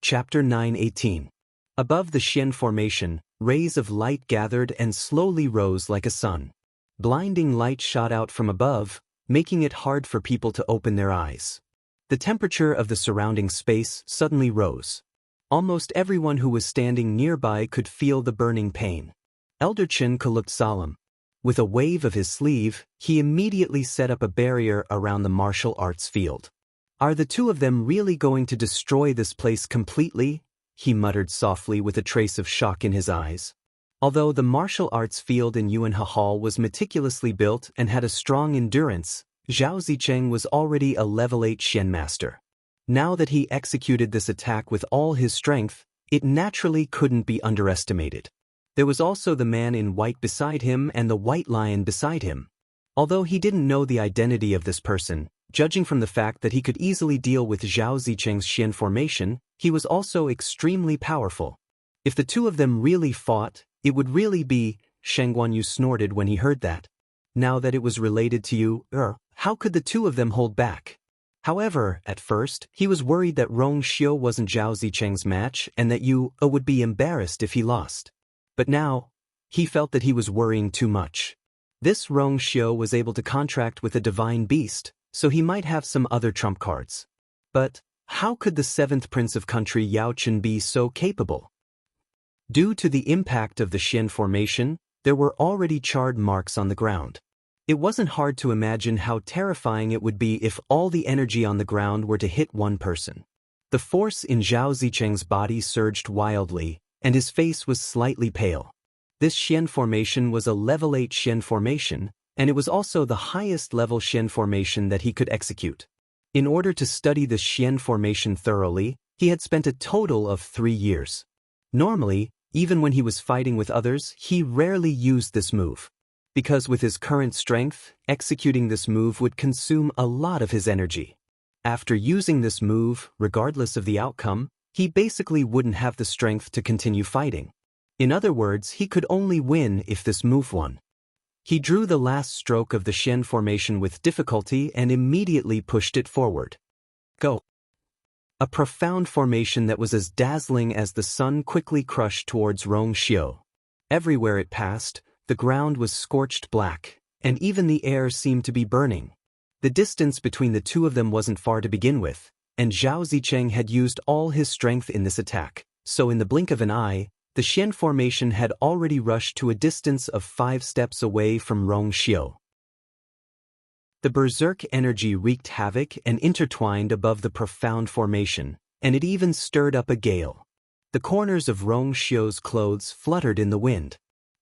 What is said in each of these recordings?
Chapter 9:18. Above the Xian formation, rays of light gathered and slowly rose like a sun. Blinding light shot out from above, making it hard for people to open their eyes. The temperature of the surrounding space suddenly rose. Almost everyone who was standing nearby could feel the burning pain. Elder Chinka looked solemn. With a wave of his sleeve, he immediately set up a barrier around the martial arts field. "Are the two of them really going to destroy this place completely?" he muttered softly with a trace of shock in his eyes. Although the martial arts field in Yuanhe Hall was meticulously built and had a strong endurance, Zhao Zicheng was already a level 8 Xian master. Now that he executed this attack with all his strength, it naturally couldn't be underestimated. There was also the man in white beside him and the white lion beside him. Although he didn't know the identity of this person, judging from the fact that he could easily deal with Zhao Zicheng's Xian formation, he was also extremely powerful. If the two of them really fought, it would really be, Sheng Guanyu snorted when he heard that. Now that it was related to you, how could the two of them hold back? However, at first, he was worried that Rong Xiu wasn't Zhao Zicheng's match and that Yu would be embarrassed if he lost. But now, he felt that he was worrying too much. This Rong Xiu was able to contract with a divine beast, so he might have some other trump cards. But how could the 7th prince of country Yao Chen be so capable? Due to the impact of the Xian formation, there were already charred marks on the ground. It wasn't hard to imagine how terrifying it would be if all the energy on the ground were to hit one person. The force in Zhao Zicheng's body surged wildly, and his face was slightly pale. This Xian formation was a level 8 Xian formation, and it was also the highest level Xian formation that he could execute. In order to study the Xian formation thoroughly, he had spent a total of 3 years. Normally, even when he was fighting with others, he rarely used this move. Because with his current strength, executing this move would consume a lot of his energy. After using this move, regardless of the outcome, he basically wouldn't have the strength to continue fighting. In other words, he could only win if this move won. He drew the last stroke of the Xian formation with difficulty and immediately pushed it forward. Go! A profound formation that was as dazzling as the sun quickly crushed towards Rong Xiu. Everywhere it passed, the ground was scorched black, and even the air seemed to be burning. The distance between the two of them wasn't far to begin with, and Zhao Zicheng had used all his strength in this attack, so in the blink of an eye, the Xian formation had already rushed to a distance of 5 steps away from Rong Xiu. The berserk energy wreaked havoc and intertwined above the profound formation, and it even stirred up a gale. The corners of Rong Xiu's clothes fluttered in the wind.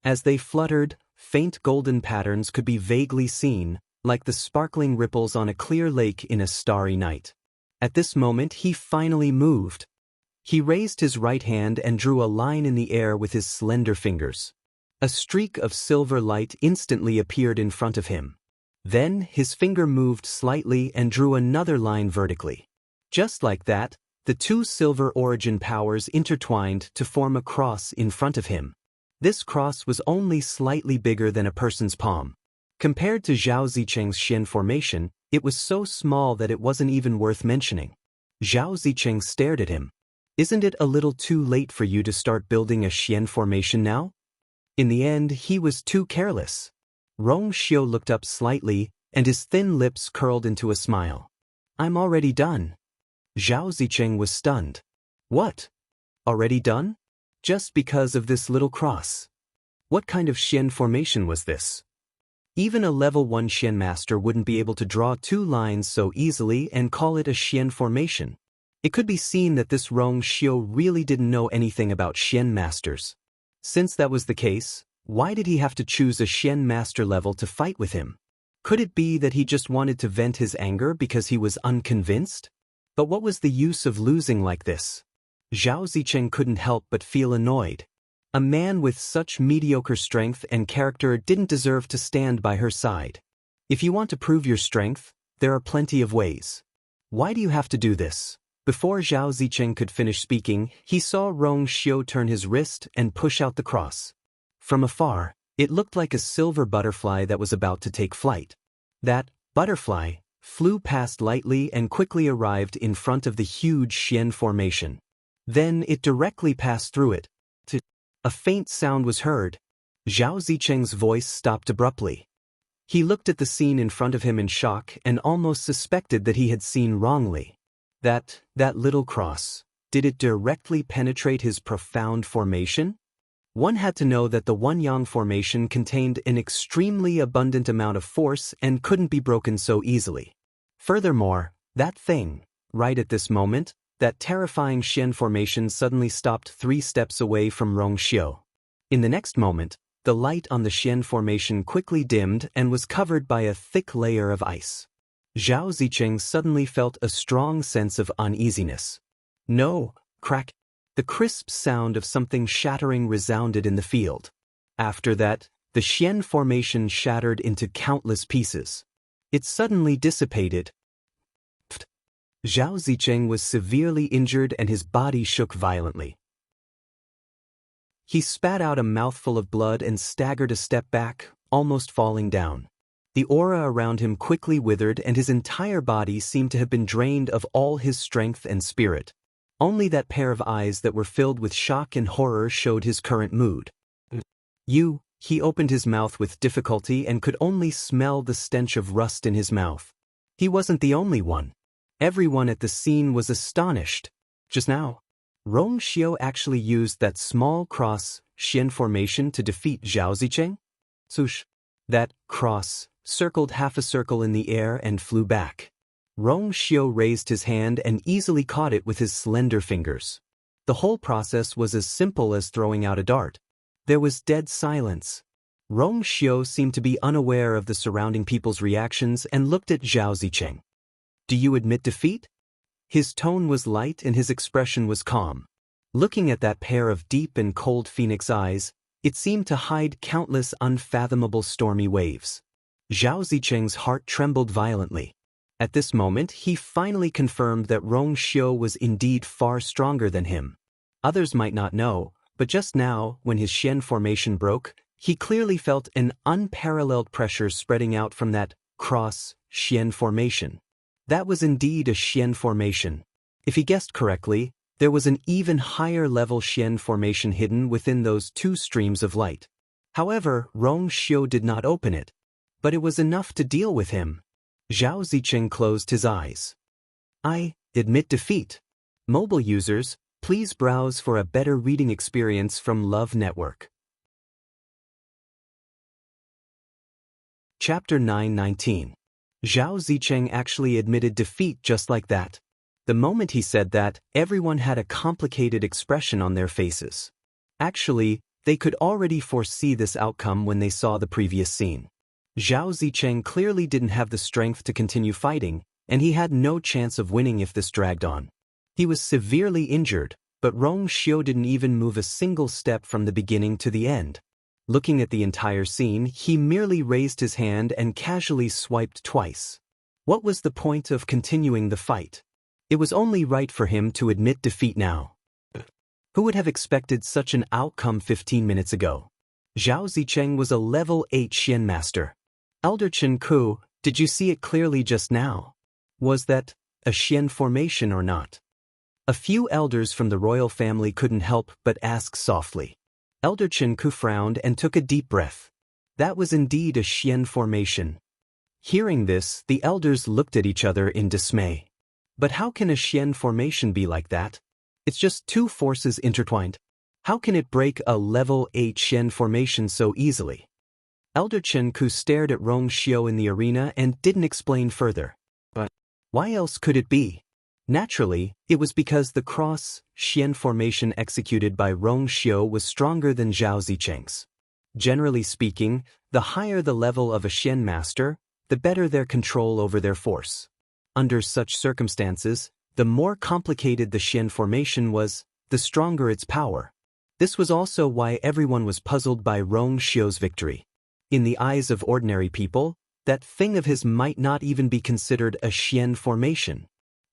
As they fluttered, faint golden patterns could be vaguely seen, like the sparkling ripples on a clear lake in a starry night. At this moment he finally moved. He raised his right hand and drew a line in the air with his slender fingers. A streak of silver light instantly appeared in front of him. Then his finger moved slightly and drew another line vertically. Just like that, the two silver origin powers intertwined to form a cross in front of him. This cross was only slightly bigger than a person's palm. Compared to Zhao Zicheng's Xian formation, it was so small that it wasn't even worth mentioning. Zhao Zicheng stared at him. "Isn't it a little too late for you to start building a Xian formation now?" In the end, he was too careless. Rong Xiu looked up slightly, and his thin lips curled into a smile. "I'm already done." Zhao Zicheng was stunned. "What? Already done? Just because of this little cross? What kind of Xian formation was this?" Even a level 1 Xian master wouldn't be able to draw 2 lines so easily and call it a Xian formation. It could be seen that this Rong Xiu really didn't know anything about Xian masters. Since that was the case, why did he have to choose a Xian master level to fight with him? Could it be that he just wanted to vent his anger because he was unconvinced? But what was the use of losing like this? Zhao Zicheng couldn't help but feel annoyed. A man with such mediocre strength and character didn't deserve to stand by her side. If you want to prove your strength, there are plenty of ways. Why do you have to do this? Before Zhao Zicheng could finish speaking, he saw Rong Xiu turn his wrist and push out the cross. From afar, it looked like a silver butterfly that was about to take flight. That butterfly flew past lightly and quickly arrived in front of the huge Xian formation. Then it directly passed through it. A faint sound was heard. Zhao Zicheng's voice stopped abruptly. He looked at the scene in front of him in shock and almost suspected that he had seen wrongly. That little cross, did it directly penetrate his profound formation? One had to know that the One-Yang formation contained an extremely abundant amount of force and couldn't be broken so easily. Furthermore, that thing, right at this moment, that terrifying Xian formation suddenly stopped 3 steps away from Rongxiu. In the next moment, the light on the Xian formation quickly dimmed and was covered by a thick layer of ice. Zhao Zicheng suddenly felt a strong sense of uneasiness. No, crack. The crisp sound of something shattering resounded in the field. After that, the Xian formation shattered into countless pieces. It suddenly dissipated. Zhao Zicheng was severely injured and his body shook violently. He spat out a mouthful of blood and staggered a step back, almost falling down. The aura around him quickly withered and his entire body seemed to have been drained of all his strength and spirit. Only that pair of eyes that were filled with shock and horror showed his current mood. He opened his mouth with difficulty and could only smell the stench of rust in his mouth. He wasn't the only one. Everyone at the scene was astonished. Just now, Rongxiu actually used that small cross Xian formation to defeat Zhao Zicheng? Swoosh. That cross circled half a circle in the air and flew back. Rongxiu raised his hand and easily caught it with his slender fingers. The whole process was as simple as throwing out a dart. There was dead silence. Rongxiu seemed to be unaware of the surrounding people's reactions and looked at Zhao Zicheng. Do you admit defeat? His tone was light and his expression was calm. Looking at that pair of deep and cold phoenix eyes, it seemed to hide countless unfathomable stormy waves. Zhao Zicheng's heart trembled violently. At this moment, he finally confirmed that Rongxiu was indeed far stronger than him. Others might not know, but just now, when his Xian formation broke, he clearly felt an unparalleled pressure spreading out from that cross Xian formation. That was indeed a Xian formation. If he guessed correctly, there was an even higher level Xian formation hidden within those 2 streams of light. However, Rongxiu did not open it. But it was enough to deal with him. Zhao Zicheng closed his eyes. I admit defeat. Mobile users, please browse for a better reading experience from Love Network. Chapter 9:19. Zhao Zicheng actually admitted defeat just like that. The moment he said that, everyone had a complicated expression on their faces. Actually, they could already foresee this outcome when they saw the previous scene. Zhao Zicheng clearly didn't have the strength to continue fighting, and he had no chance of winning if this dragged on. He was severely injured, but Rongxiu didn't even move a single step from the beginning to the end. Looking at the entire scene, he merely raised his hand and casually swiped twice. What was the point of continuing the fight? It was only right for him to admit defeat now. Who would have expected such an outcome 15 minutes ago? Zhao Zicheng was a level 8 Xian master. Elder Chen Ku, did you see it clearly just now? Was that a Xian formation or not? A few elders from the royal family couldn't help but ask softly. Elder Chen Ku frowned and took a deep breath. That was indeed a Xian formation. Hearing this, the elders looked at each other in dismay. But how can a Xian formation be like that? It's just 2 forces intertwined. How can it break a level 8 Xian formation so easily? Elder Chen Ku stared at Rongxiu in the arena and didn't explain further. But why else could it be? Naturally, it was because the cross Xian formation executed by Rongxiu was stronger than Zhao Zicheng's. Generally speaking, the higher the level of a Xian master, the better their control over their force. Under such circumstances, the more complicated the Xian formation was, the stronger its power. This was also why everyone was puzzled by Rongxiu's victory. In the eyes of ordinary people, that thing of his might not even be considered a Xian formation.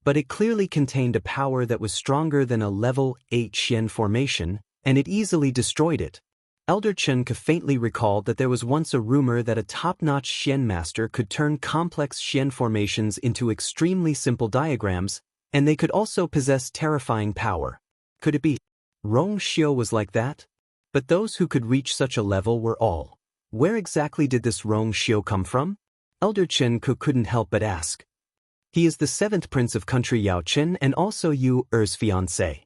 But it clearly contained a power that was stronger than a level 8 Xian formation, and it easily destroyed it. Elder Chen Ke faintly recalled that there was once a rumor that a top-notch Xian master could turn complex Xian formations into extremely simple diagrams, and they could also possess terrifying power. Could it be Rong Xiu was like that? But those who could reach such a level were all. Where exactly did this Rong Xiu come from? Elder Chen couldn't help but ask. He is the 7th prince of country Yao Chen and also Yu Er's fiancé.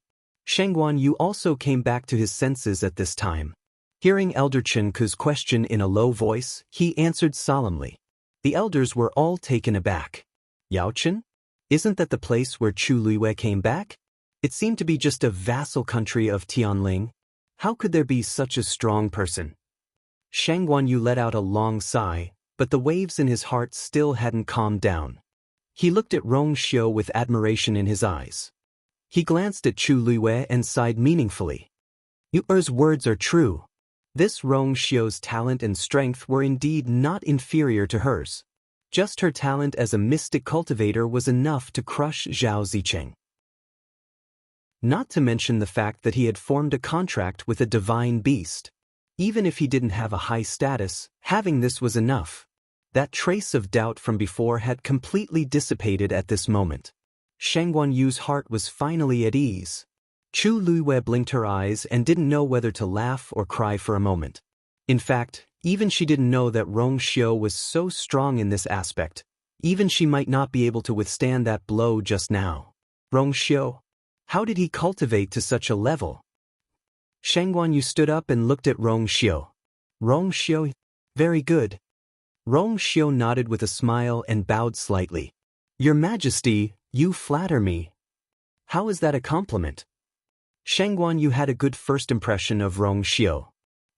Shengguan Yu also came back to his senses at this time. Hearing Elder Chen Ku's question in a low voice, he answered solemnly. The elders were all taken aback. Yao Chen? Isn't that the place where Chu Luiwei came back? It seemed to be just a vassal country of Tianling. How could there be such a strong person? Shengguan Yu let out a long sigh, but the waves in his heart still hadn't calmed down. He looked at Rong Xiu with admiration in his eyes. He glanced at Chu Luiwei and sighed meaningfully. Yu Er's words are true. This Rong Xiu's talent and strength were indeed not inferior to hers. Just her talent as a mystic cultivator was enough to crush Zhao Zicheng. Not to mention the fact that he had formed a contract with a divine beast. Even if he didn't have a high status, having this was enough. That trace of doubt from before had completely dissipated at this moment. Shengguan Yu's heart was finally at ease. Chu Luiwei blinked her eyes and didn't know whether to laugh or cry for a moment. In fact, even she didn't know that Rong Xiu was so strong in this aspect. Even she might not be able to withstand that blow just now. Rong Xiu? How did he cultivate to such a level? Shengguan Yu stood up and looked at Rong Xiu. Rong Xiu? Very good. Rong Xiu nodded with a smile and bowed slightly. Your Majesty, you flatter me. How is that a compliment? Shengguan Yu had a good first impression of Rong Xiu.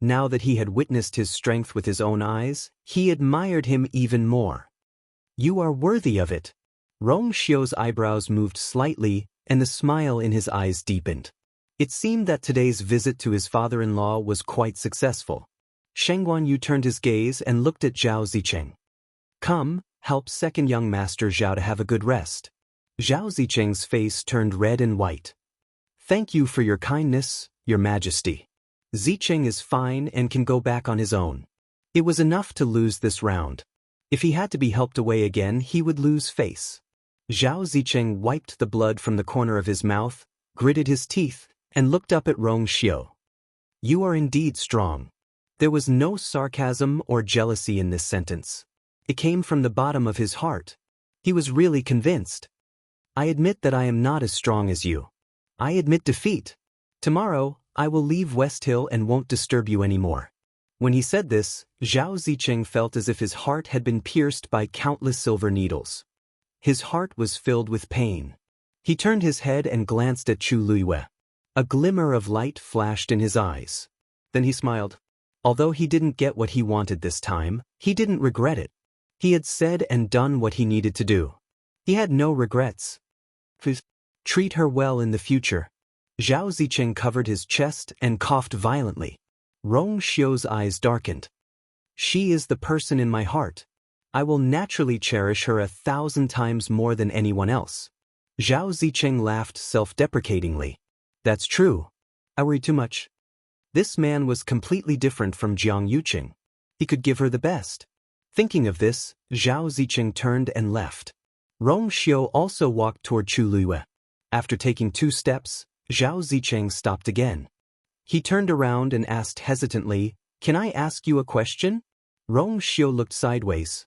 Now that he had witnessed his strength with his own eyes, he admired him even more. You are worthy of it. Rong Xiu's eyebrows moved slightly, and the smile in his eyes deepened. It seemed that today's visit to his father-in-law was quite successful. Shengguan Yu turned his gaze and looked at Zhao Zicheng. Come, help second young master Zhao to have a good rest. Zhao Zicheng's face turned red and white. Thank you for your kindness, Your Majesty. Zicheng is fine and can go back on his own. It was enough to lose this round. If he had to be helped away again, he would lose face. Zhao Zicheng wiped the blood from the corner of his mouth, gritted his teeth, and looked up at Rong Xiu. You are indeed strong. There was no sarcasm or jealousy in this sentence. It came from the bottom of his heart. He was really convinced. I admit that I am not as strong as you. I admit defeat. Tomorrow, I will leave West Hill and won't disturb you anymore. When he said this, Zhao Zicheng felt as if his heart had been pierced by countless silver needles. His heart was filled with pain. He turned his head and glanced at Chu Luiwei. A glimmer of light flashed in his eyes. Then he smiled. Although he didn't get what he wanted this time, he didn't regret it. He had said and done what he needed to do. He had no regrets. Treat her well in the future. Zhao Zicheng covered his chest and coughed violently. Rong Xiu's eyes darkened. She is the person in my heart. I will naturally cherish her 1,000 times more than anyone else. Zhao Zicheng laughed self-deprecatingly. That's true. I worry too much. This man was completely different from Jianghu. He could give her the best. Thinking of this, Zhao Zicheng turned and left. Rong Xiu also walked toward Chu Luiwei. After taking 2 steps, Zhao Zicheng stopped again. He turned around and asked hesitantly, Can I ask you a question? Rong Xiu looked sideways.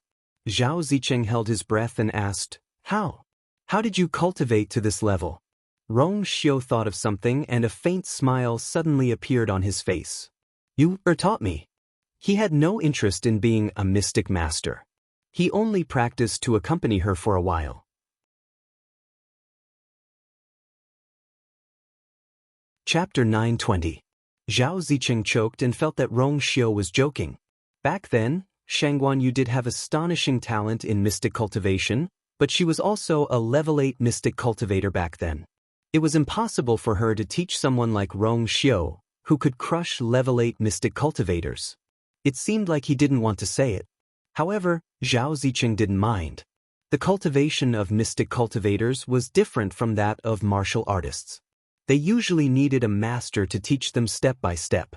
Zhao Zicheng held his breath and asked, How? How did you cultivate to this level? Rong Xiu thought of something and a faint smile suddenly appeared on his face. You taught me. He had no interest in being a mystic master. He only practiced to accompany her for a while. Chapter 920. Zhao Zicheng choked and felt that Rong Xiu was joking. Back then, Shengguan Yu did have astonishing talent in mystic cultivation, but she was also a level 8 mystic cultivator back then. It was impossible for her to teach someone like Rong Xiu, who could crush level 8 mystic cultivators. It seemed like he didn't want to say it. However, Zhao Zicheng didn't mind. The cultivation of mystic cultivators was different from that of martial artists. They usually needed a master to teach them step by step.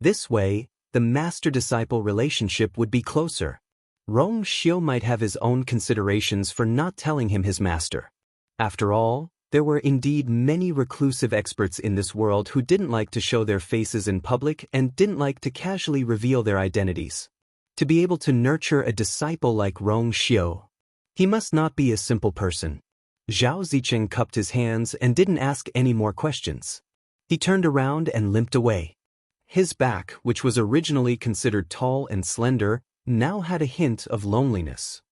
This way, the master-disciple relationship would be closer. Rong Xiu might have his own considerations for not telling him his master. After all, There were indeed many reclusive experts in this world who didn't like to show their faces in public and didn't like to casually reveal their identities. To be able to nurture a disciple like Rong Xiu, he must not be a simple person. Zhao Zicheng cupped his hands and didn't ask any more questions. He turned around and limped away. His back, which was originally considered tall and slender, now had a hint of loneliness.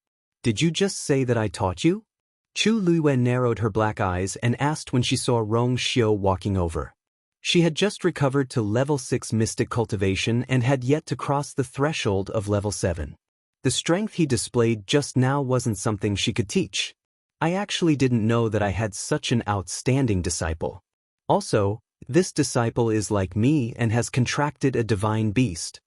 "Did you just say that I taught you?" Chu Luiyue narrowed her black eyes and asked when she saw Rong Xiu walking over. She had just recovered to level 6 mystic cultivation and had yet to cross the threshold of level 7. The strength he displayed just now wasn't something she could teach. "I actually didn't know that I had such an outstanding disciple. Also, this disciple is like me and has contracted a divine beast."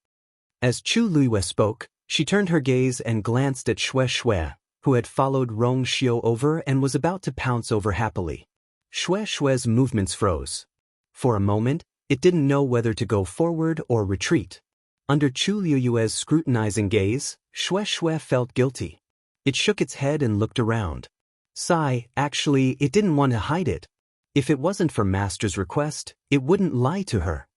As Chu Luiyue spoke, she turned her gaze and glanced at Shui, who had followed Rong Xiu over and was about to pounce over happily. Shui's movements froze. For a moment, it didn't know whether to go forward or retreat. Under Chu Luiyue's scrutinizing gaze, Shui felt guilty. It shook its head and looked around. Actually, it didn't want to hide it. If it wasn't for Master's request, it wouldn't lie to her.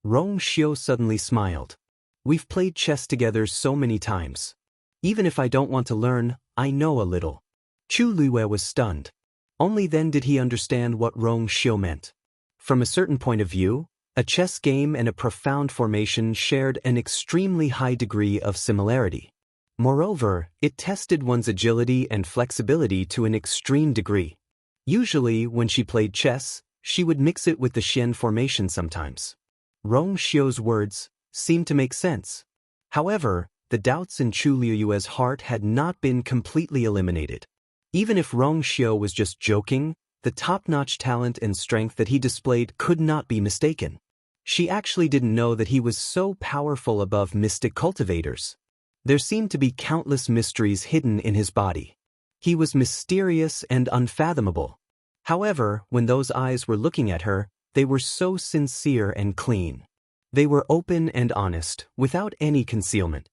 Rong Xiu suddenly smiled. "We've played chess together so many times. Even if I don't want to learn, I know a little." Chu Luiyue was stunned. Only then did he understand what Rong Xiu meant. From a certain point of view, a chess game and a profound formation shared an extremely high degree of similarity. Moreover, it tested one's agility and flexibility to an extreme degree. Usually, when she played chess, she would mix it with the Xian formation sometimes. Rong Xiu's words seemed to make sense. However, the doubts in Chu Luiyue's heart had not been completely eliminated. Even if Rong Xiu was just joking, the top-notch talent and strength that he displayed could not be mistaken. She actually didn't know that he was so powerful above mystic cultivators. There seemed to be countless mysteries hidden in his body. He was mysterious and unfathomable. However, when those eyes were looking at her, they were so sincere and clean. They were open and honest, without any concealment.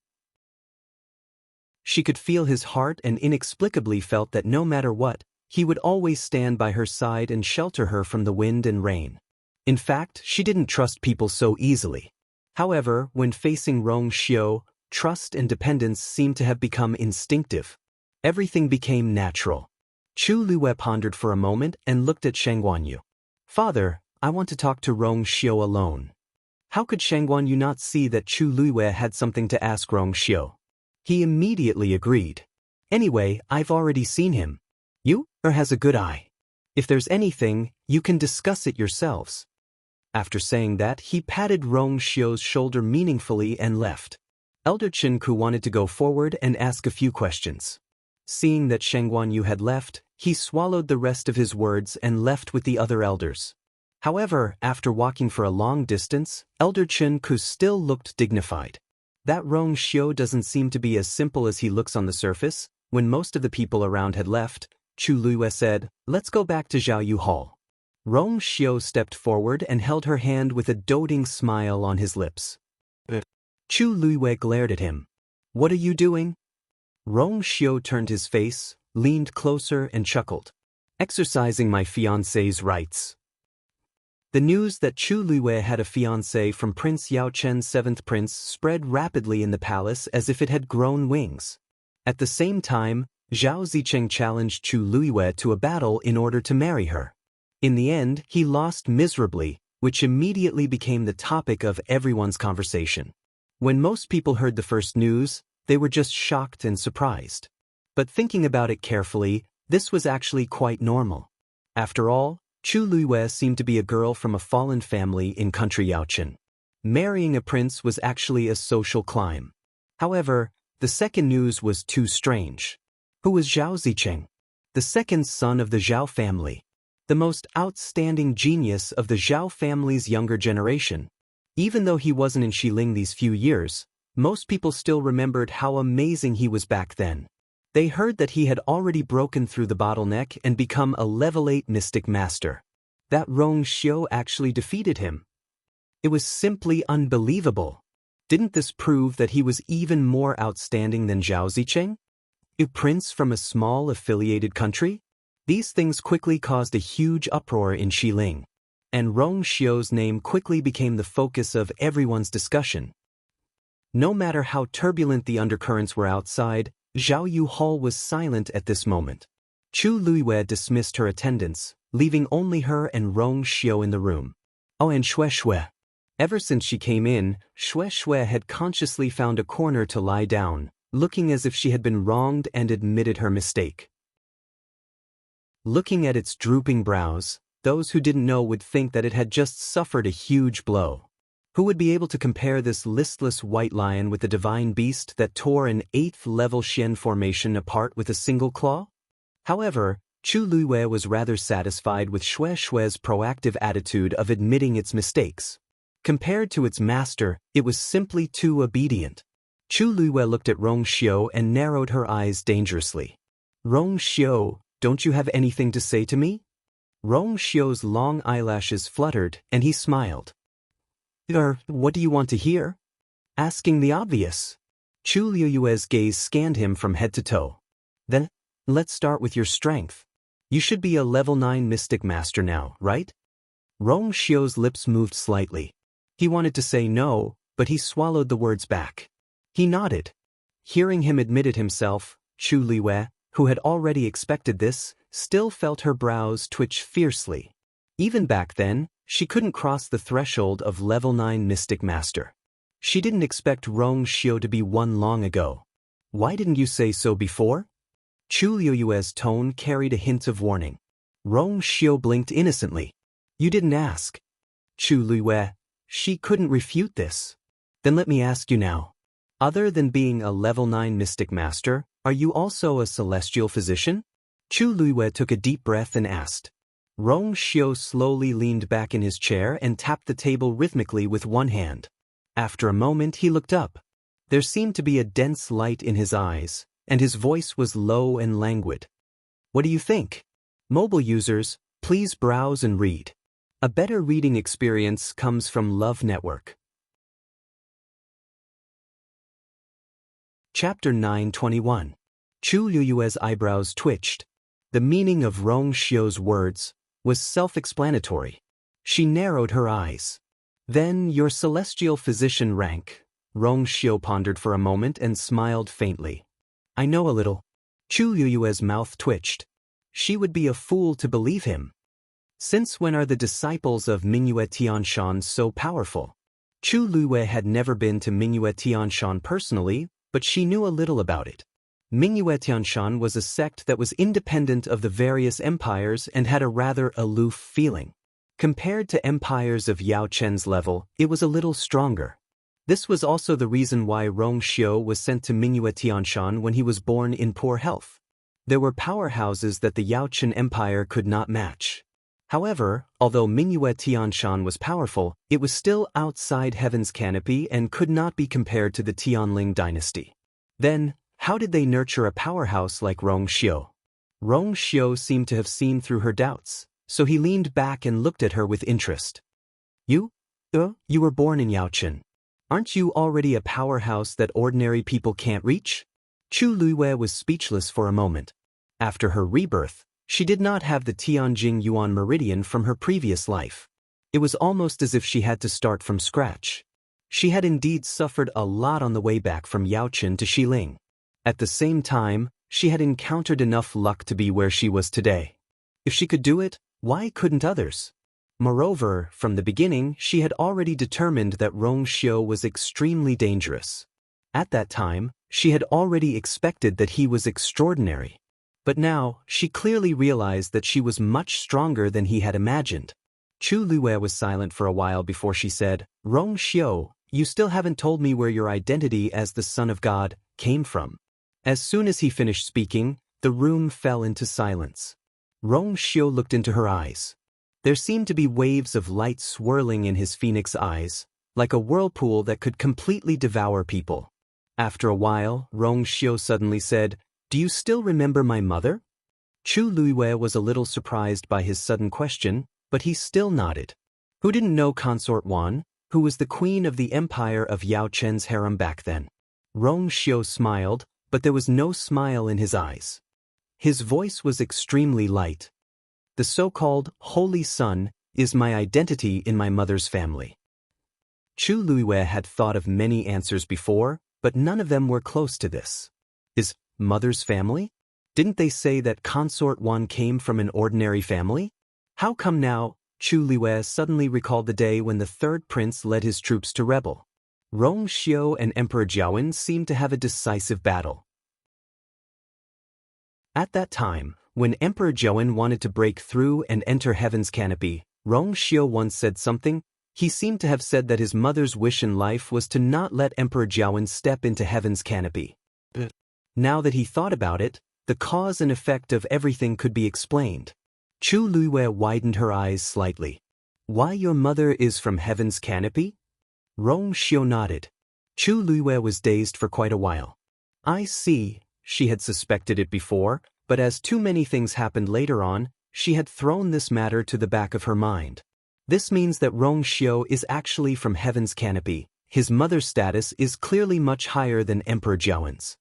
She could feel his heart and inexplicably felt that no matter what, he would always stand by her side and shelter her from the wind and rain. In fact, she didn't trust people so easily. However, when facing Rong Xiu, trust and dependence seemed to have become instinctive. Everything became natural. Chu Luiyue pondered for a moment and looked at Shang Guanyu. "Father, I want to talk to Rong Xiu alone." How could Shang Guanyu not see that Chu Luiyue had something to ask Rong Xiu? He immediately agreed. "Anyway, I've already seen him. You has a good eye. If there's anything, you can discuss it yourselves." After saying that, he patted Rong Xiu's shoulder meaningfully and left. Elder Qinku wanted to go forward and ask a few questions. Seeing that Shang Guanyu had left, he swallowed the rest of his words and left with the other elders. However, after walking for a long distance, Elder Qinku still looked dignified. That Rong Xiu doesn't seem to be as simple as he looks on the surface. When most of the people around had left, Chu Luiyue said, "Let's go back to Jianghu Hall." Rong Xiu stepped forward and held her hand with a doting smile on his lips. Chu Luiyue glared at him. "What are you doing?" Rong Xiu turned his face, leaned closer and chuckled. "Exercising my fiancé's rights." The news that Chu Luiyue had a fiancé from Prince Yao Chen's 7th prince spread rapidly in the palace as if it had grown wings. At the same time, Zhao Zicheng challenged Chu Luiyue to a battle in order to marry her. In the end, he lost miserably, which immediately became the topic of everyone's conversation. When most people heard the first news, they were just shocked and surprised. But thinking about it carefully, this was actually quite normal. After all, Chu Luiyue seemed to be a girl from a fallen family in country Yaochen. Marrying a prince was actually a social climb. However, the second news was too strange. Who was Zhao Zicheng? The second son of the Zhao family. The most outstanding genius of the Zhao family's younger generation. Even though he wasn't in Xiling these few years, most people still remembered how amazing he was back then. They heard that he had already broken through the bottleneck and become a level 8 mystic master. That Rong Xiu actually defeated him. It was simply unbelievable. Didn't this prove that he was even more outstanding than Zhao Zicheng? A prince from a small affiliated country? These things quickly caused a huge uproar in Xiling, and Rong Xiu's name quickly became the focus of everyone's discussion. No matter how turbulent the undercurrents were outside, Zhao Yu Hall was silent at this moment. Chu Luiyue dismissed her attendants, leaving only her and Rong Xiu in the room. Oh, and Xue Xue. Ever since she came in, Xue Xue had consciously found a corner to lie down, looking as if she had been wronged and admitted her mistake. Looking at its drooping brows, those who didn't know would think that it had just suffered a huge blow. Who would be able to compare this listless white lion with the divine beast that tore an 8th-level Xian formation apart with a single claw? However, Chu Luiyue was rather satisfied with Xue Xue's proactive attitude of admitting its mistakes. Compared to its master, it was simply too obedient. Chu Luiyue looked at Rong Xiu and narrowed her eyes dangerously. Rong Xiu, don't you have anything to say to me? Rong Xiu's long eyelashes fluttered, and he smiled. What do you want to hear? Asking the obvious. Chu Luiyue's gaze scanned him from head to toe. Then, let's start with your strength. You should be a level 9 mystic master now, right? Rong Xiu's lips moved slightly. He wanted to say no, but he swallowed the words back. He nodded. Hearing him admit it himself, Chu Luiyue, who had already expected this, still felt her brows twitch fiercely. Even back then, she couldn't cross the threshold of level 9 mystic master. She didn't expect Rong Xiu to be one long ago. Why didn't you say so before? Chu Luiyue's tone carried a hint of warning. Rong Xiu blinked innocently. You didn't ask. Chu Luiyue, she couldn't refute this. Then let me ask you now. Other than being a level 9 mystic master, are you also a celestial physician? Chu Luiyue took a deep breath and asked. Rong Xiu slowly leaned back in his chair and tapped the table rhythmically with one hand. After a moment he looked up. There seemed to be a dense light in his eyes, and his voice was low and languid. What do you think? Mobile users, please browse and read. A better reading experience comes from Love Network. Chapter 921. Chu Luiyue's eyebrows twitched. The meaning of Rong Xiu's words was self-explanatory. She narrowed her eyes. Then your celestial physician rank. Rong Xiu pondered for a moment and smiled faintly. I know a little. Chu Luiyue's mouth twitched. She would be a fool to believe him. Since when are the disciples of Mingyue Tianshan so powerful? Chu Luiyue had never been to Mingyue Tianshan personally, but she knew a little about it. Mingyue Tianshan was a sect that was independent of the various empires and had a rather aloof feeling. Compared to empires of Yao Chen's level, it was a little stronger. This was also the reason why Rong Xiu was sent to Mingyue Tianshan when he was born in poor health. There were powerhouses that the Yao Chen Empire could not match. However, although Mingyue Tianshan was powerful, it was still outside Heaven's canopy and could not be compared to the Tianling dynasty. Then, how did they nurture a powerhouse like Rong Xiu? Rong Xiu seemed to have seen through her doubts, so he leaned back and looked at her with interest. You were born in Yao Chen. Aren't you already a powerhouse that ordinary people can't reach? Chu Luiyue was speechless for a moment. After her rebirth, she did not have the Tianjing Yuan meridian from her previous life. It was almost as if she had to start from scratch. She had indeed suffered a lot on the way back from Yaochen to Xiling. At the same time, she had encountered enough luck to be where she was today. If she could do it, why couldn't others? Moreover, from the beginning, she had already determined that Rong Xiu was extremely dangerous. At that time, she had already expected that he was extraordinary. But now, she clearly realized that she was much stronger than he had imagined. Chu Luiyue was silent for a while before she said, Rong Xiu, you still haven't told me where your identity as the Son of God came from. As soon as he finished speaking, the room fell into silence. Rong Xiu looked into her eyes. There seemed to be waves of light swirling in his phoenix eyes, like a whirlpool that could completely devour people. After a while, Rong Xiu suddenly said, Do you still remember my mother? Chu Luiyue was a little surprised by his sudden question, but he still nodded. Who didn't know Consort Wan, who was the queen of the empire of Yao Chen's harem back then? Rong Xiu smiled, but there was no smile in his eyes. His voice was extremely light. The so-called Holy Son is my identity in my mother's family. Chu Luiwei had thought of many answers before, but none of them were close to this. Is mother's family? Didn't they say that Consort Wan came from an ordinary family? How come now? Chu Luiwei suddenly recalled the day when the third prince led his troops to rebel. Rong Xiu and Emperor Jiawen seemed to have a decisive battle. At that time, when Emperor Jiawen wanted to break through and enter heaven's canopy, Rong Xiu once said something. He seemed to have said that his mother's wish in life was to not let Emperor Jiawen step into heaven's canopy. Now that he thought about it, the cause and effect of everything could be explained. Chu Luiwei widened her eyes slightly. Why your mother is from heaven's canopy? Rong Xiu nodded. Chu Luiwei was dazed for quite a while. I see, she had suspected it before, but as too many things happened later on, she had thrown this matter to the back of her mind. This means that Rong Xiu is actually from heaven's canopy. His mother's status is clearly much higher than Emperor Jiawen's.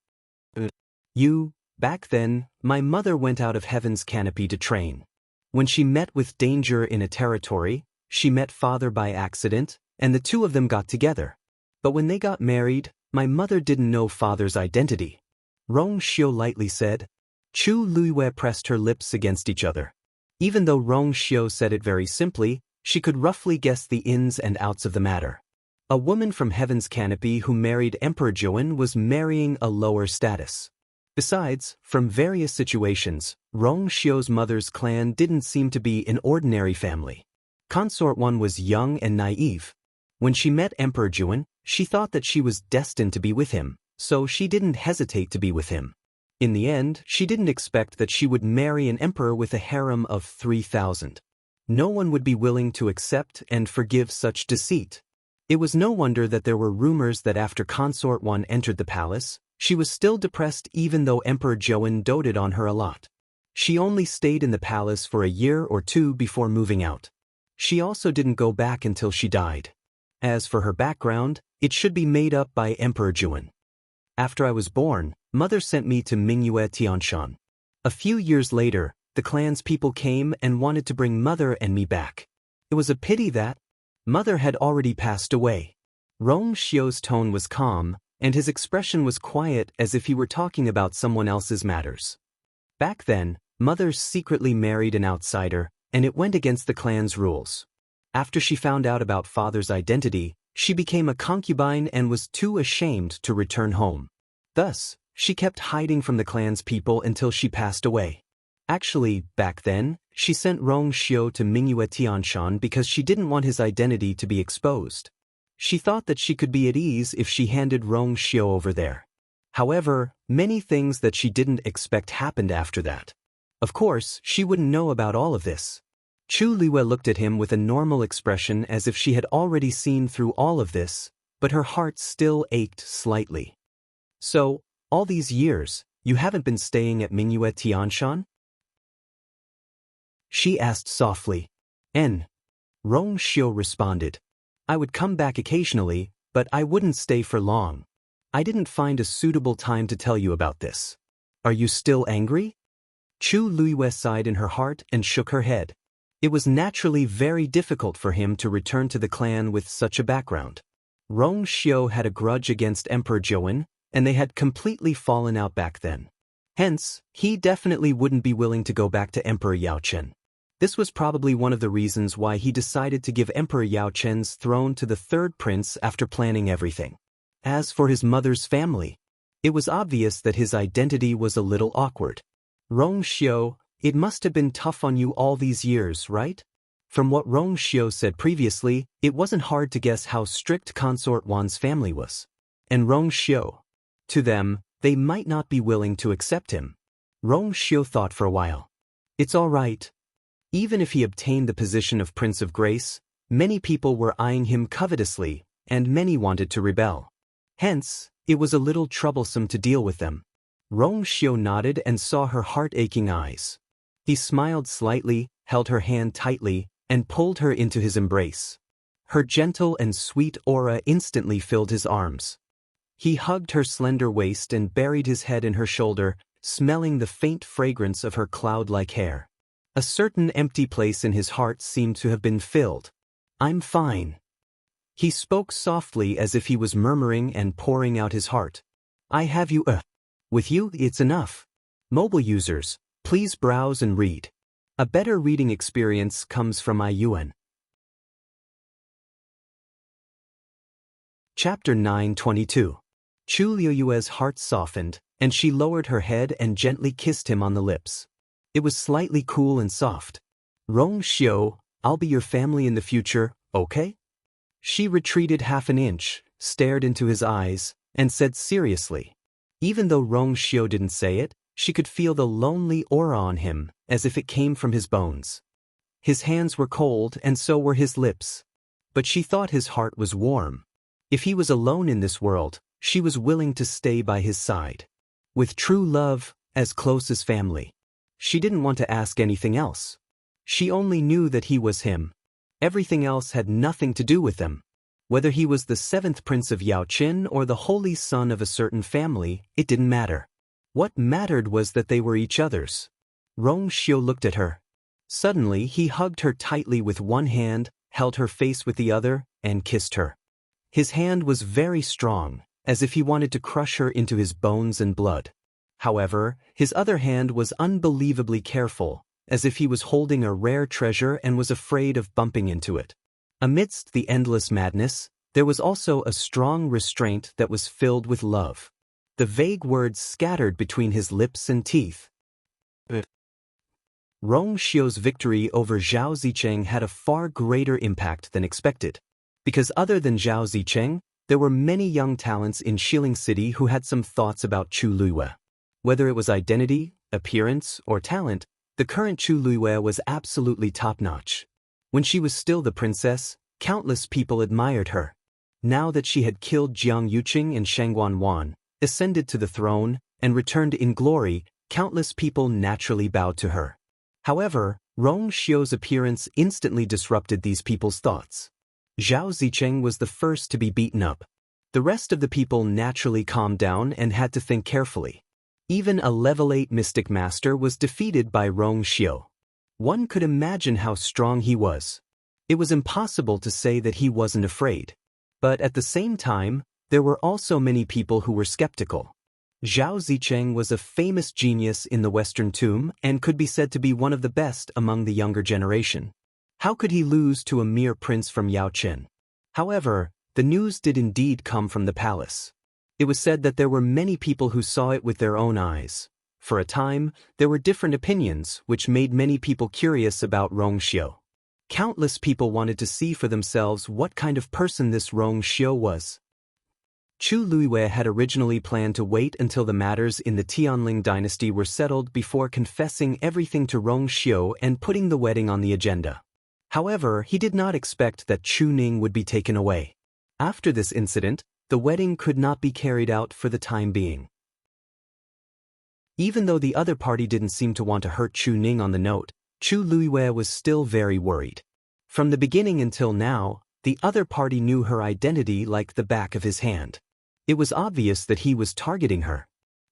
Back then, my mother went out of heaven's canopy to train. When she met with danger in a territory, she met father by accident, and the two of them got together. But when they got married, my mother didn't know father's identity. Rong Xiu lightly said. Chu Luiwei pressed her lips against each other. Even though Rong Xiu said it very simply, she could roughly guess the ins and outs of the matter. A woman from heaven's canopy who married Emperor Jiawen was marrying a lower status. Besides, from various situations, Rong Xiu's mother's clan didn't seem to be an ordinary family. Consort Wan was young and naive. When she met Emperor Jiawen, she thought that she was destined to be with him, so she didn't hesitate to be with him. In the end, she didn't expect that she would marry an emperor with a harem of 3,000. No one would be willing to accept and forgive such deceit. It was no wonder that there were rumors that after Consort Wan entered the palace, she was still depressed even though Emperor Jiawen doted on her a lot. She only stayed in the palace for a year or two before moving out. She also didn't go back until she died. As for her background, it should be made up by Emperor Jiawen. After I was born, Mother sent me to Mingyue Tianshan. A few years later, the clan's people came and wanted to bring Mother and me back. It was a pity that Mother had already passed away. Rong Xiu's tone was calm, and his expression was quiet as if he were talking about someone else's matters. Back then, Mother secretly married an outsider, and it went against the clan's rules. After she found out about Father's identity, she became a concubine and was too ashamed to return home. Thus, she kept hiding from the clan's people until she passed away. Actually, back then, she sent Rong Xiu to Mingyue Tianshan because she didn't want his identity to be exposed. She thought that she could be at ease if she handed Rong Xiu over there. However, many things that she didn't expect happened after that. Of course, she wouldn't know about all of this. Chu Luiwei looked at him with a normal expression as if she had already seen through all of this, but her heart still ached slightly. So, all these years, you haven't been staying at Mingyue Tianshan? She asked softly. Rong Xiu responded. I would come back occasionally, but I wouldn't stay for long. I didn't find a suitable time to tell you about this. Are you still angry? Chu Luiwei sighed in her heart and shook her head. It was naturally very difficult for him to return to the clan with such a background. Rong Xiu had a grudge against Emperor Jiawen, and they had completely fallen out back then. Hence, he definitely wouldn't be willing to go back to Emperor Yao Chen. This was probably one of the reasons why he decided to give Emperor Yao Chen's throne to the third prince after planning everything. As for his mother's family, it was obvious that his identity was a little awkward. Rong Xiu, it must have been tough on you all these years, right? From what Rong Xiu said previously, it wasn't hard to guess how strict Consort Wan's family was. And Rong Xiu, to them, they might not be willing to accept him. Rong Xiu thought for a while. It's all right. Even if he obtained the position of Prince of Grace, many people were eyeing him covetously, and many wanted to rebel. Hence, it was a little troublesome to deal with them. Rong Xiu nodded and saw her heart-aching eyes. He smiled slightly, held her hand tightly, and pulled her into his embrace. Her gentle and sweet aura instantly filled his arms. He hugged her slender waist and buried his head in her shoulder, smelling the faint fragrance of her cloud-like hair. A certain empty place in his heart seemed to have been filled. "I'm fine." He spoke softly as if he was murmuring and pouring out his heart. "I have you, with you, it's enough." Mobile users, please browse and read. A better reading experience comes from iYuan. Chapter 9:22. Chu Liuyue's heart softened, and she lowered her head and gently kissed him on the lips. It was slightly cool and soft. "Rong Xiu, I'll be your family in the future, okay?" She retreated half an inch, stared into his eyes, and said seriously. Even though Rong Xiu didn't say it, she could feel the lonely aura on him, as if it came from his bones. His hands were cold and so were his lips. But she thought his heart was warm. If he was alone in this world, she was willing to stay by his side. With true love, as close as family. She didn't want to ask anything else. She only knew that he was him. Everything else had nothing to do with them. Whether he was the seventh prince of Yaoqin or the holy son of a certain family, it didn't matter. What mattered was that they were each other's. Rong Xiu looked at her. Suddenly he hugged her tightly with one hand, held her face with the other, and kissed her. His hand was very strong, as if he wanted to crush her into his bones and blood. However, his other hand was unbelievably careful, as if he was holding a rare treasure and was afraid of bumping into it. Amidst the endless madness, there was also a strong restraint that was filled with love. The vague words scattered between his lips and teeth. Rong Xiu's victory over Zhao Zicheng had a far greater impact than expected. Because other than Zhao Zicheng, there were many young talents in Shilling City who had some thoughts about Chu Luiyue. Whether it was identity, appearance, or talent, the current Chu Luiyue was absolutely top-notch. When she was still the princess, countless people admired her. Now that she had killed Jiang Yuqing and Shangguan Wan, ascended to the throne, and returned in glory, countless people naturally bowed to her. However, Rong Xiu's appearance instantly disrupted these people's thoughts. Zhao Zicheng was the first to be beaten up. The rest of the people naturally calmed down and had to think carefully. Even a level 8 mystic master was defeated by Rong Xiu. One could imagine how strong he was. It was impossible to say that he wasn't afraid. But at the same time, there were also many people who were skeptical. Zhao Zicheng was a famous genius in the Western Tomb and could be said to be one of the best among the younger generation. How could he lose to a mere prince from Yaoqin? However, the news did indeed come from the palace. It was said that there were many people who saw it with their own eyes. For a time, there were different opinions, which made many people curious about Rong Xiu. Countless people wanted to see for themselves what kind of person this Rong Xiu was. Chu Luiyue had originally planned to wait until the matters in the Tianling dynasty were settled before confessing everything to Rong Xiu and putting the wedding on the agenda. However, he did not expect that Chu Ning would be taken away. After this incident, the wedding could not be carried out for the time being. Even though the other party didn't seem to want to hurt Chu Ning on the note, Chu Luiyue was still very worried. From the beginning until now, the other party knew her identity like the back of his hand. It was obvious that he was targeting her.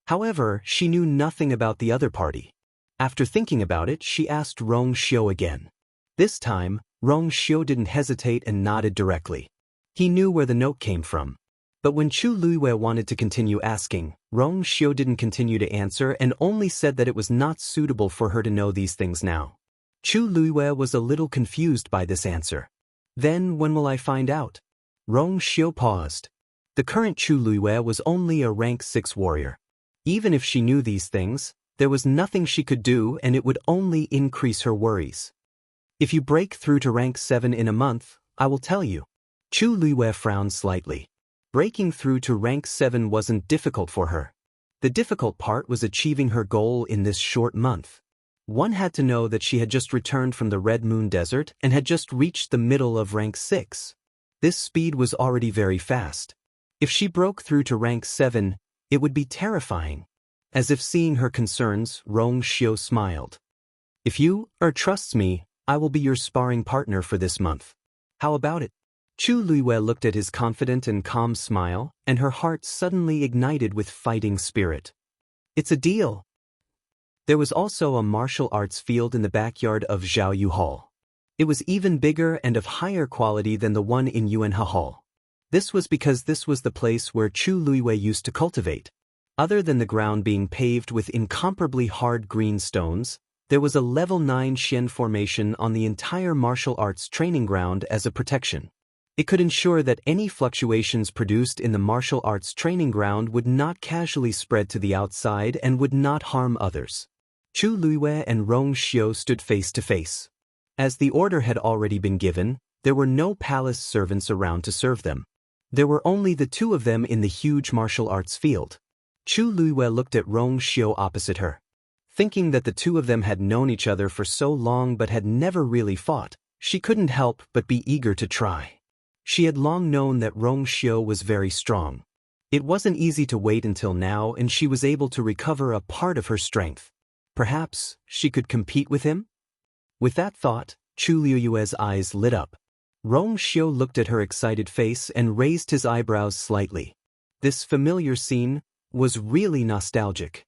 However, she knew nothing about the other party. After thinking about it, she asked Rong Xiu again. This time, Rong Xiu didn't hesitate and nodded directly. He knew where the note came from. But when Chu Luiyue wanted to continue asking, Rong Xiu didn't continue to answer and only said that it was not suitable for her to know these things now. Chu Luiyue was a little confused by this answer. Then when will I find out? Rong Xiu paused. The current Chu Luiyue was only a rank 6 warrior. Even if she knew these things, there was nothing she could do and it would only increase her worries. If you break through to rank 7 in a month, I will tell you. Chu Luiyue frowned slightly. Breaking through to rank 7 wasn't difficult for her. The difficult part was achieving her goal in this short month. One had to know that she had just returned from the Red Moon Desert and had just reached the middle of rank 6. This speed was already very fast. If she broke through to rank 7, it would be terrifying. As if seeing her concerns, Rong Xiu smiled. If you trusts me, I will be your sparring partner for this month. How about it? Chu Luiyue looked at his confident and calm smile, and her heart suddenly ignited with fighting spirit. It's a deal. There was also a martial arts field in the backyard of Jianghu Hall. It was even bigger and of higher quality than the one in Yuanhe Hall. This was because this was the place where Chu Luiwei used to cultivate. Other than the ground being paved with incomparably hard green stones, there was a level 9 Xian formation on the entire martial arts training ground as a protection. It could ensure that any fluctuations produced in the martial arts training ground would not casually spread to the outside and would not harm others. Chu Luiwei and Rong Xiu stood face to face. As the order had already been given, there were no palace servants around to serve them. There were only the two of them in the huge martial arts field. Chu Luiwei looked at Rong Xiu opposite her. Thinking that the two of them had known each other for so long but had never really fought, she couldn't help but be eager to try. She had long known that Rong Xiu was very strong. It wasn't easy to wait until now, and she was able to recover a part of her strength. Perhaps she could compete with him? With that thought, Chu Luiwei's eyes lit up. Rong Xiu looked at her excited face and raised his eyebrows slightly. This familiar scene was really nostalgic.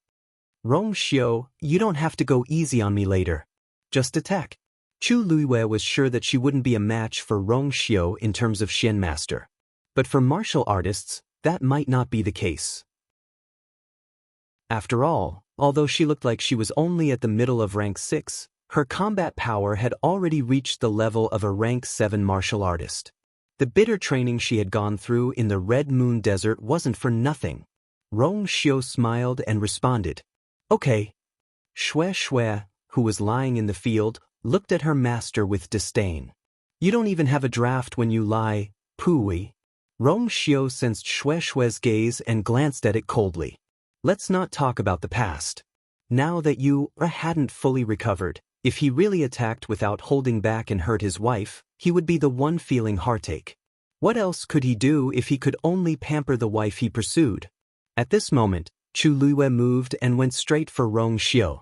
Rong Xiu, you don't have to go easy on me later. Just attack. Chu Luiwei was sure that she wouldn't be a match for Rong Xiu in terms of Xian master. But for martial artists, that might not be the case. After all, although she looked like she was only at the middle of rank 6, her combat power had already reached the level of a rank 7 martial artist. The bitter training she had gone through in the Red Moon Desert wasn't for nothing. Rong Xiu smiled and responded. Okay. Shui, who was lying in the field, looked at her master with disdain. You don't even have a draft when you lie, Pui. Rong Xiu sensed Shui's gaze and glanced at it coldly. Let's not talk about the past. Now that you hadn't fully recovered, if he really attacked without holding back and hurt his wife, he would be the one feeling heartache. What else could he do if he could only pamper the wife he pursued? At this moment, Chu Luiwei moved and went straight for Rong Xiu.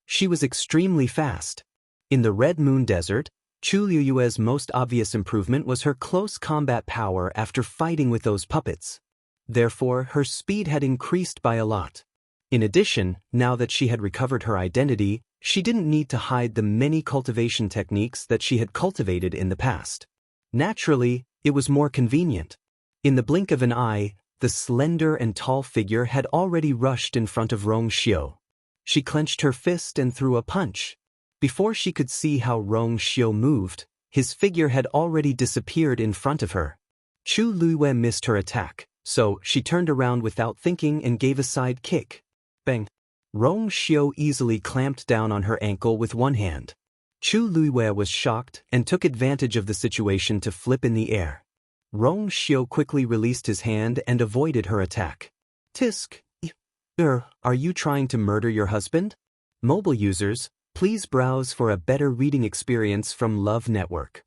She was extremely fast. In the Red Moon Desert, Chu Luiwei's most obvious improvement was her close combat power after fighting with those puppets. Therefore, her speed had increased by a lot. In addition, now that she had recovered her identity, she didn't need to hide the many cultivation techniques that she had cultivated in the past. Naturally, it was more convenient. In the blink of an eye, the slender and tall figure had already rushed in front of Rong Xiu. She clenched her fist and threw a punch. Before she could see how Rong Xiu moved, his figure had already disappeared in front of her. Chu Luiwei missed her attack, so she turned around without thinking and gave a side kick. Bang! Rong Xiu easily clamped down on her ankle with one hand. Chu Luiwei was shocked and took advantage of the situation to flip in the air. Rong Xiu quickly released his hand and avoided her attack. Tisk! Are you trying to murder your husband? Mobile users, please browse for a better reading experience from Love Network.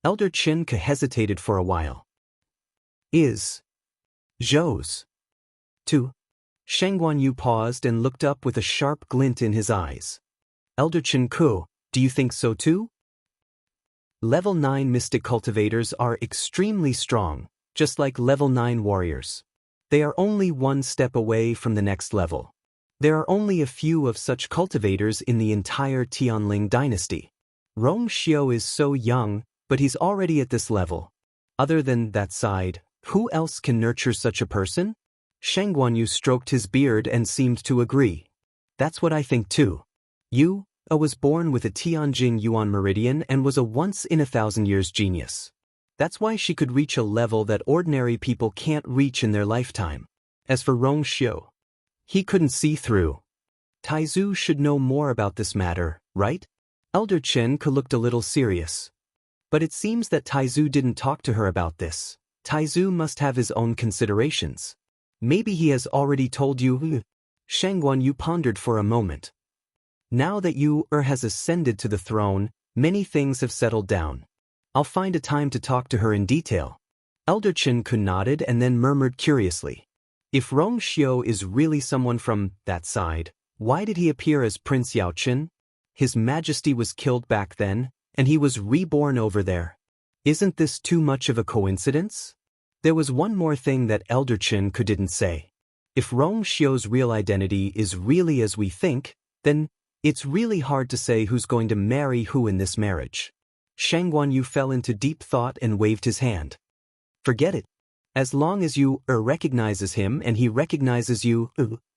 Elder Qin Ke hesitated for a while. Is Zhou's. 2. Sheng Guanyu paused and looked up with a sharp glint in his eyes. Elder Qin Ke, do you think so too? Level 9 mystic cultivators are extremely strong, just like level 9 warriors. They are only one step away from the next level. There are only a few of such cultivators in the entire Tianling dynasty. Rong Xiu is so young, but he's already at this level. Other than that side, who else can nurture such a person? Sheng Guanyu stroked his beard and seemed to agree. That's what I think too. You, was born with a Tianjing Yuan meridian and was a once-in-a-thousand-years genius. That's why she could reach a level that ordinary people can't reach in their lifetime. As for Rong Xiu, he couldn't see through. Taizu should know more about this matter, right? Elder Chen Ke looked a little serious. But it seems that Taizu didn't talk to her about this. Taizu must have his own considerations. Maybe he has already told you. Sheng Guanyu pondered for a moment. Now that Yu has ascended to the throne, many things have settled down. I'll find a time to talk to her in detail. Elder Qin Ke nodded and then murmured curiously. If Rong Xiu is really someone from that side, why did he appear as Prince Yaochen? His Majesty was killed back then, and he was reborn over there. Isn't this too much of a coincidence? There was one more thing that Elder Chen didn't say. If Rong Xiu's real identity is really as we think, then it's really hard to say who's going to marry who in this marriage. Shang Guanyu fell into deep thought and waved his hand. Forget it. As long as you recognizes him and he recognizes you,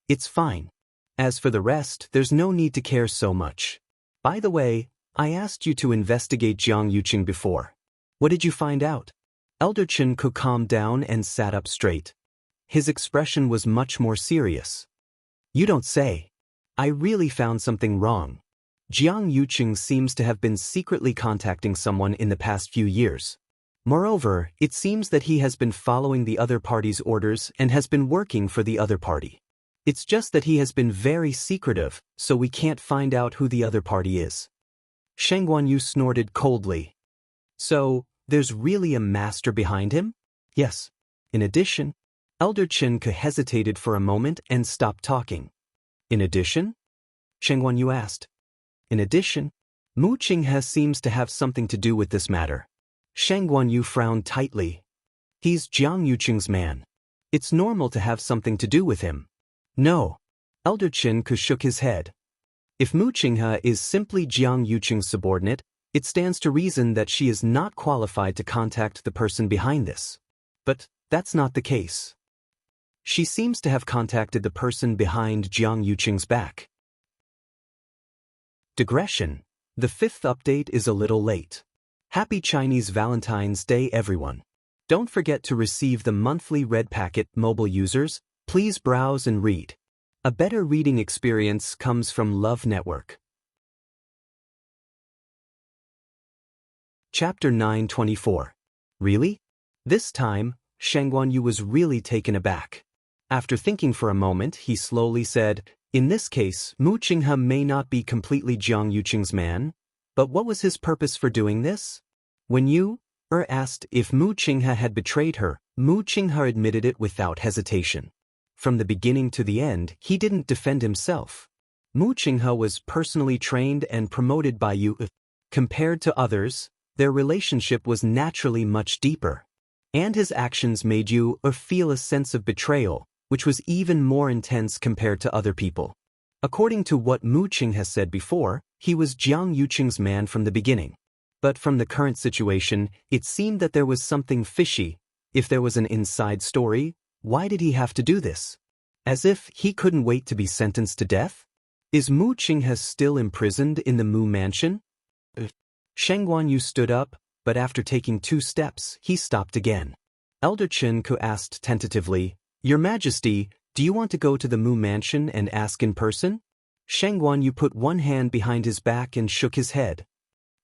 it's fine. As for the rest, there's no need to care so much. By the way, I asked you to investigate Jiang Yuqing before. What did you find out? Elder Chen calmed down and sat up straight. His expression was much more serious. You don't say. I really found something wrong. Jiang Yuqing seems to have been secretly contacting someone in the past few years. Moreover, it seems that he has been following the other party's orders and has been working for the other party. It's just that he has been very secretive, so we can't find out who the other party is. Shang Guanyu snorted coldly. So, there's really a master behind him? Yes. In addition, Elder Chen hesitated for a moment and stopped talking. In addition? Shang Guanyu asked. In addition, Mu Qinghe seems to have something to do with this matter. Shang Guanyu frowned tightly. He's Jiang Yuqing's man. It's normal to have something to do with him. No. Elder Chen shook his head. If Mu Qinghe is simply Jiang Yuqing's subordinate, it stands to reason that she is not qualified to contact the person behind this. But that's not the case. She seems to have contacted the person behind Jiang Yuqing's back. Digression. The 5th update is a little late. Happy Chinese Valentine's Day, everyone. Don't forget to receive the monthly Red Packet. Mobile users, please browse and read. A better reading experience comes from Love Network. Chapter 924. Really? This time, Shang Guanyu was really taken aback. After thinking for a moment, he slowly said, in this case, Mu Qinghe may not be completely Jiang Yuqing's man, but what was his purpose for doing this? When you asked if Mu Qinghe had betrayed her, Mu Qinghe admitted it without hesitation. From the beginning to the end, he didn't defend himself. Mu Qinghe was personally trained and promoted by you. Compared to others, their relationship was naturally much deeper. And his actions made you feel a sense of betrayal, which was even more intense compared to other people. According to what Mu Qinghe said before, he was Jiang Yuqing's man from the beginning. But from the current situation, it seemed that there was something fishy. If there was an inside story, why did he have to do this? As if he couldn't wait to be sentenced to death? Is Mu Qinghe still imprisoned in the Mu Mansion? Shang Guanyu stood up, but after taking 2 steps, he stopped again. Elder Chen asked tentatively, Your Majesty, do you want to go to the Mu Mansion and ask in person? Shang Guanyu put one hand behind his back and shook his head.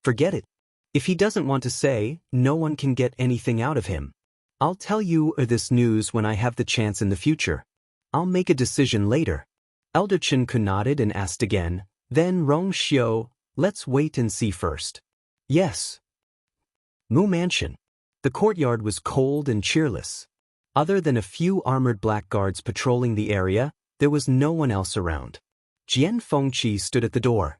Forget it. If he doesn't want to say, no one can get anything out of him. I'll tell you this news when I have the chance in the future. I'll make a decision later. Elder Chen nodded and asked again, then Rong Xiu, let's wait and see first. Yes. Mu Mansion. The courtyard was cold and cheerless. Other than a few armored blackguards patrolling the area, there was no one else around. Jian Fengqi stood at the door.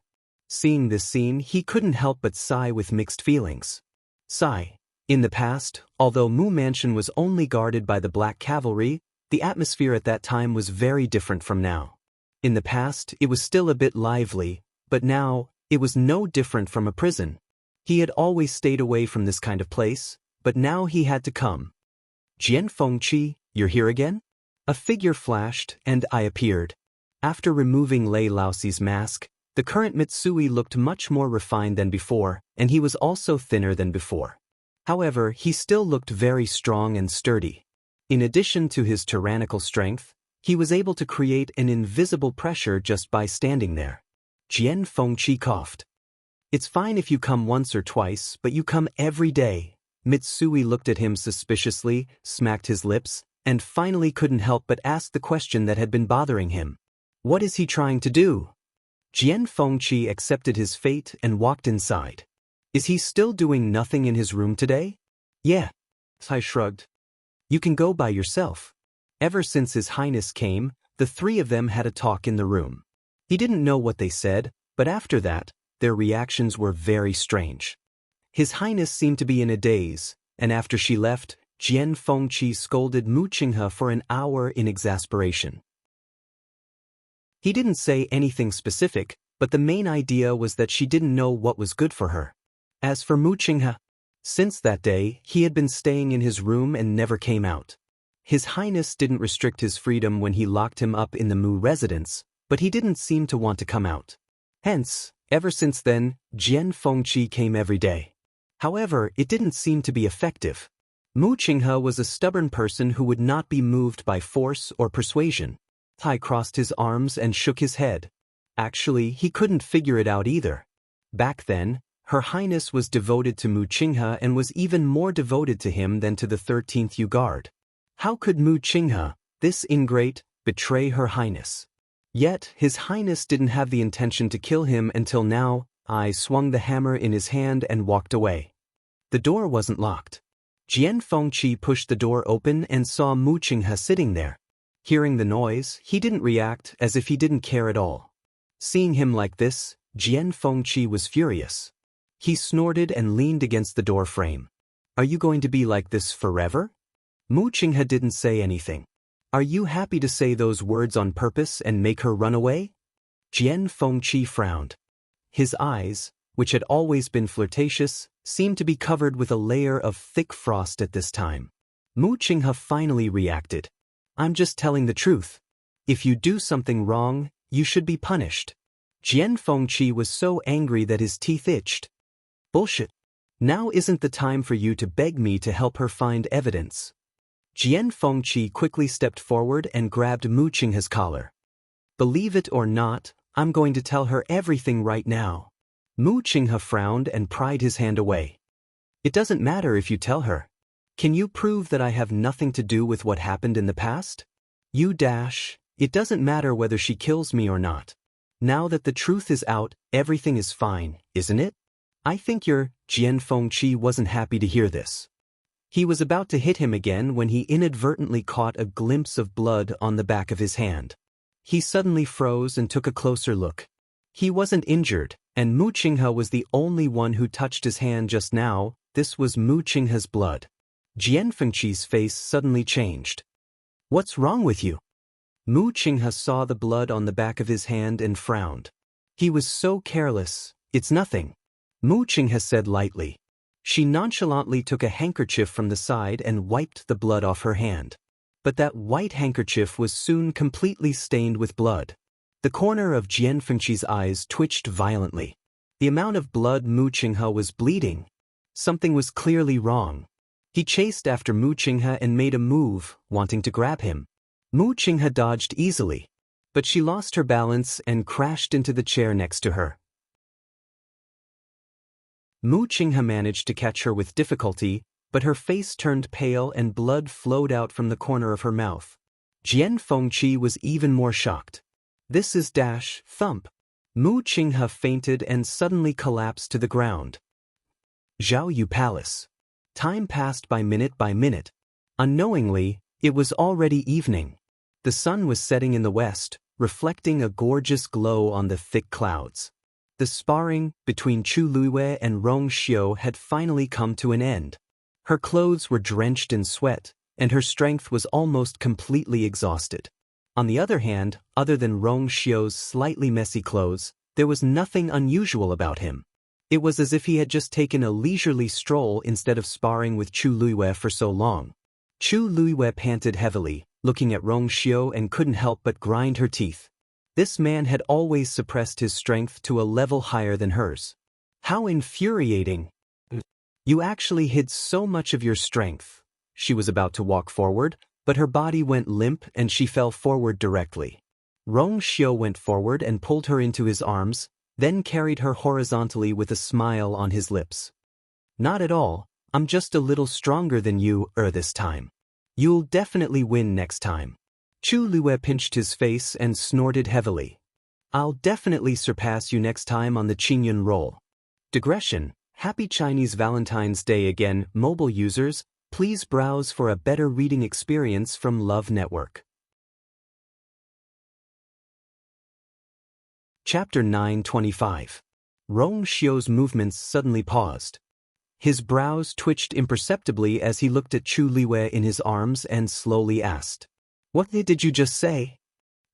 Seeing this scene, he couldn't help but sigh with mixed feelings. Sigh. In the past, although Mu Mansion was only guarded by the Black Cavalry, the atmosphere at that time was very different from now. In the past, it was still a bit lively, but now, it was no different from a prison. He had always stayed away from this kind of place, but now he had to come. Jian Fengqi, you're here again? A figure flashed, and I appeared. After removing Lei Laoxi's mask, the current Mitsui looked much more refined than before, and he was also thinner than before. However, he still looked very strong and sturdy. In addition to his tyrannical strength, he was able to create an invisible pressure just by standing there. Jian Fengqi coughed. It's fine if you come once or twice, but you come every day. Mitsui looked at him suspiciously, smacked his lips, and finally couldn't help but ask the question that had been bothering him. What is he trying to do? Jian Fengqi accepted his fate and walked inside. Is he still doing nothing in his room today? Yeah. I shrugged. You can go by yourself. Ever since His Highness came, the 3 of them had a talk in the room. He didn't know what they said, but after that, their reactions were very strange. His Highness seemed to be in a daze, and after she left, Jian Fengqi scolded Mu Qinghe for an hour in exasperation. He didn't say anything specific, but the main idea was that she didn't know what was good for her. As for Mu Qinghe, since that day, he had been staying in his room and never came out. His Highness didn't restrict his freedom when he locked him up in the Mu residence, but he didn't seem to want to come out. Hence, ever since then, Jian Fengqi came every day. However, it didn't seem to be effective. Mu Qinghe was a stubborn person who would not be moved by force or persuasion. Tai crossed his arms and shook his head. Actually, he couldn't figure it out either. Back then, Her Highness was devoted to Mu Qinghe and was even more devoted to him than to the 13th Yu Guard. How could Mu Qinghe, this ingrate, betray Her Highness? Yet, His Highness didn't have the intention to kill him until now. I swung the hammer in his hand and walked away. The door wasn't locked. Jian Fengqi pushed the door open and saw Mu Qinghe sitting there. Hearing the noise, he didn't react as if he didn't care at all. Seeing him like this, Jian Fengqi was furious. He snorted and leaned against the door frame. Are you going to be like this forever? Mu Qinghe didn't say anything. Are you happy to say those words on purpose and make her run away? Jian Fengqi frowned. His eyes, which had always been flirtatious, seemed to be covered with a layer of thick frost at this time. Mu Qinghe finally reacted. I'm just telling the truth. If you do something wrong, you should be punished. Jian Fengqi was so angry that his teeth itched. Bullshit. Now isn't the time for you to beg me to help her find evidence. Jian Fengqi quickly stepped forward and grabbed Mu Qinghe's collar. Believe it or not, I'm going to tell her everything right now. Mu Qinghe frowned and pried his hand away. It doesn't matter if you tell her. Can you prove that I have nothing to do with what happened in the past? It doesn't matter whether she kills me or not. Now that the truth is out, everything is fine, isn't it? I think Jian Fengqi wasn't happy to hear this. He was about to hit him again when he inadvertently caught a glimpse of blood on the back of his hand. He suddenly froze and took a closer look. He wasn't injured, and Mu Qinghe was the only one who touched his hand just now. This was Mu Qinghe's blood. Jian Fengqi's face suddenly changed. What's wrong with you? Mu Qinghe saw the blood on the back of his hand and frowned. He was so careless. It's nothing. Mu Qinghe said lightly. She nonchalantly took a handkerchief from the side and wiped the blood off her hand. But that white handkerchief was soon completely stained with blood. The corner of Jian Fengqi's eyes twitched violently. The amount of blood Mu Qinghe was bleeding. Something was clearly wrong. He chased after Mu Qinghe and made a move, wanting to grab him. Mu Qinghe dodged easily, but she lost her balance and crashed into the chair next to her. Mu Qinghe managed to catch her with difficulty, but her face turned pale and blood flowed out from the corner of her mouth. Jian Fengqi was even more shocked. This is thump. Mu Qinghe fainted and suddenly collapsed to the ground. Jianghu Palace. Time passed by minute. Unknowingly, it was already evening. The sun was setting in the west, reflecting a gorgeous glow on the thick clouds. The sparring between Chu Luiyue and Rong Xiu had finally come to an end. Her clothes were drenched in sweat, and her strength was almost completely exhausted. On the other hand, other than Rong Xiu's slightly messy clothes, there was nothing unusual about him. It was as if he had just taken a leisurely stroll instead of sparring with Chu Luiyue for so long. Chu Luiyue panted heavily, looking at Rong Xiu, and couldn't help but grind her teeth. This man had always suppressed his strength to a level higher than hers. How infuriating! You actually hid so much of your strength. She was about to walk forward, but her body went limp and she fell forward directly. Rong Xiu went forward and pulled her into his arms, then carried her horizontally with a smile on his lips. Not at all, I'm just a little stronger than you this time. You'll definitely win next time. Chu Luiyue pinched his face and snorted heavily. I'll definitely surpass you next time on the Qingyun roll. Digression. Happy Chinese Valentine's Day again, mobile users. Please browse for a better reading experience from Love Network. Chapter 925. Rong Xiu's movements suddenly paused. His brows twitched imperceptibly as he looked at Chu Liwei in his arms and slowly asked, "What did you just say?"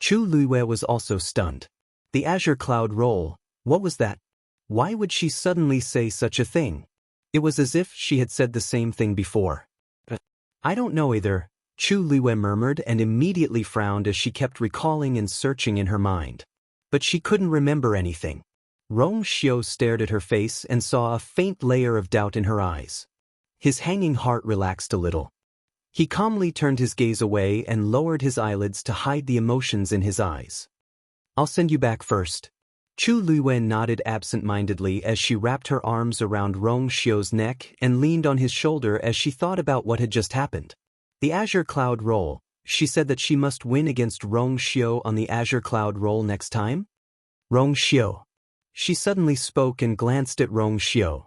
Chu Liwei was also stunned. The azure cloud roll, what was that? Why would she suddenly say such a thing? It was as if she had said the same thing before. "I don't know either," Chu Liwei murmured and immediately frowned as she kept recalling and searching in her mind. But she couldn't remember anything. Rong Xiu stared at her face and saw a faint layer of doubt in her eyes. His hanging heart relaxed a little. He calmly turned his gaze away and lowered his eyelids to hide the emotions in his eyes. "I'll send you back first." Chu Liwen nodded absent-mindedly as she wrapped her arms around Rong Xiu's neck and leaned on his shoulder as she thought about what had just happened. The azure cloud roll, she said that she must win against Rong Xiu on the azure cloud roll next time? Rong Xiu. She suddenly spoke and glanced at Rong Xiu.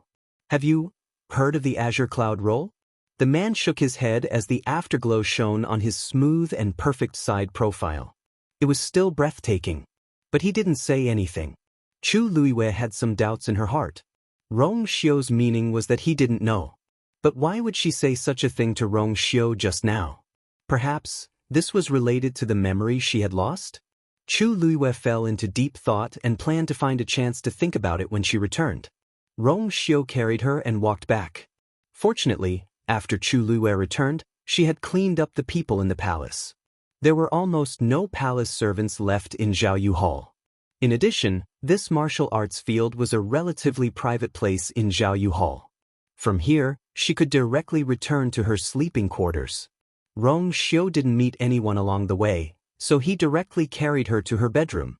"Have you heard of the azure cloud roll?" The man shook his head as the afterglow shone on his smooth and perfect side profile. It was still breathtaking. But he didn't say anything. Chu Luiwei had some doubts in her heart. Rong Xiu's meaning was that he didn't know. But why would she say such a thing to Rong Xiu just now? Perhaps this was related to the memory she had lost? Chu Luiwei fell into deep thought and planned to find a chance to think about it when she returned. Rong Xiu carried her and walked back. Fortunately, after Chu Luiwei returned, she had cleaned up the people in the palace. There were almost no palace servants left in Jianghu Hall. In addition, this martial arts field was a relatively private place in Jianghu Hall. From here, she could directly return to her sleeping quarters. Rong Xiu didn't meet anyone along the way, so he directly carried her to her bedroom.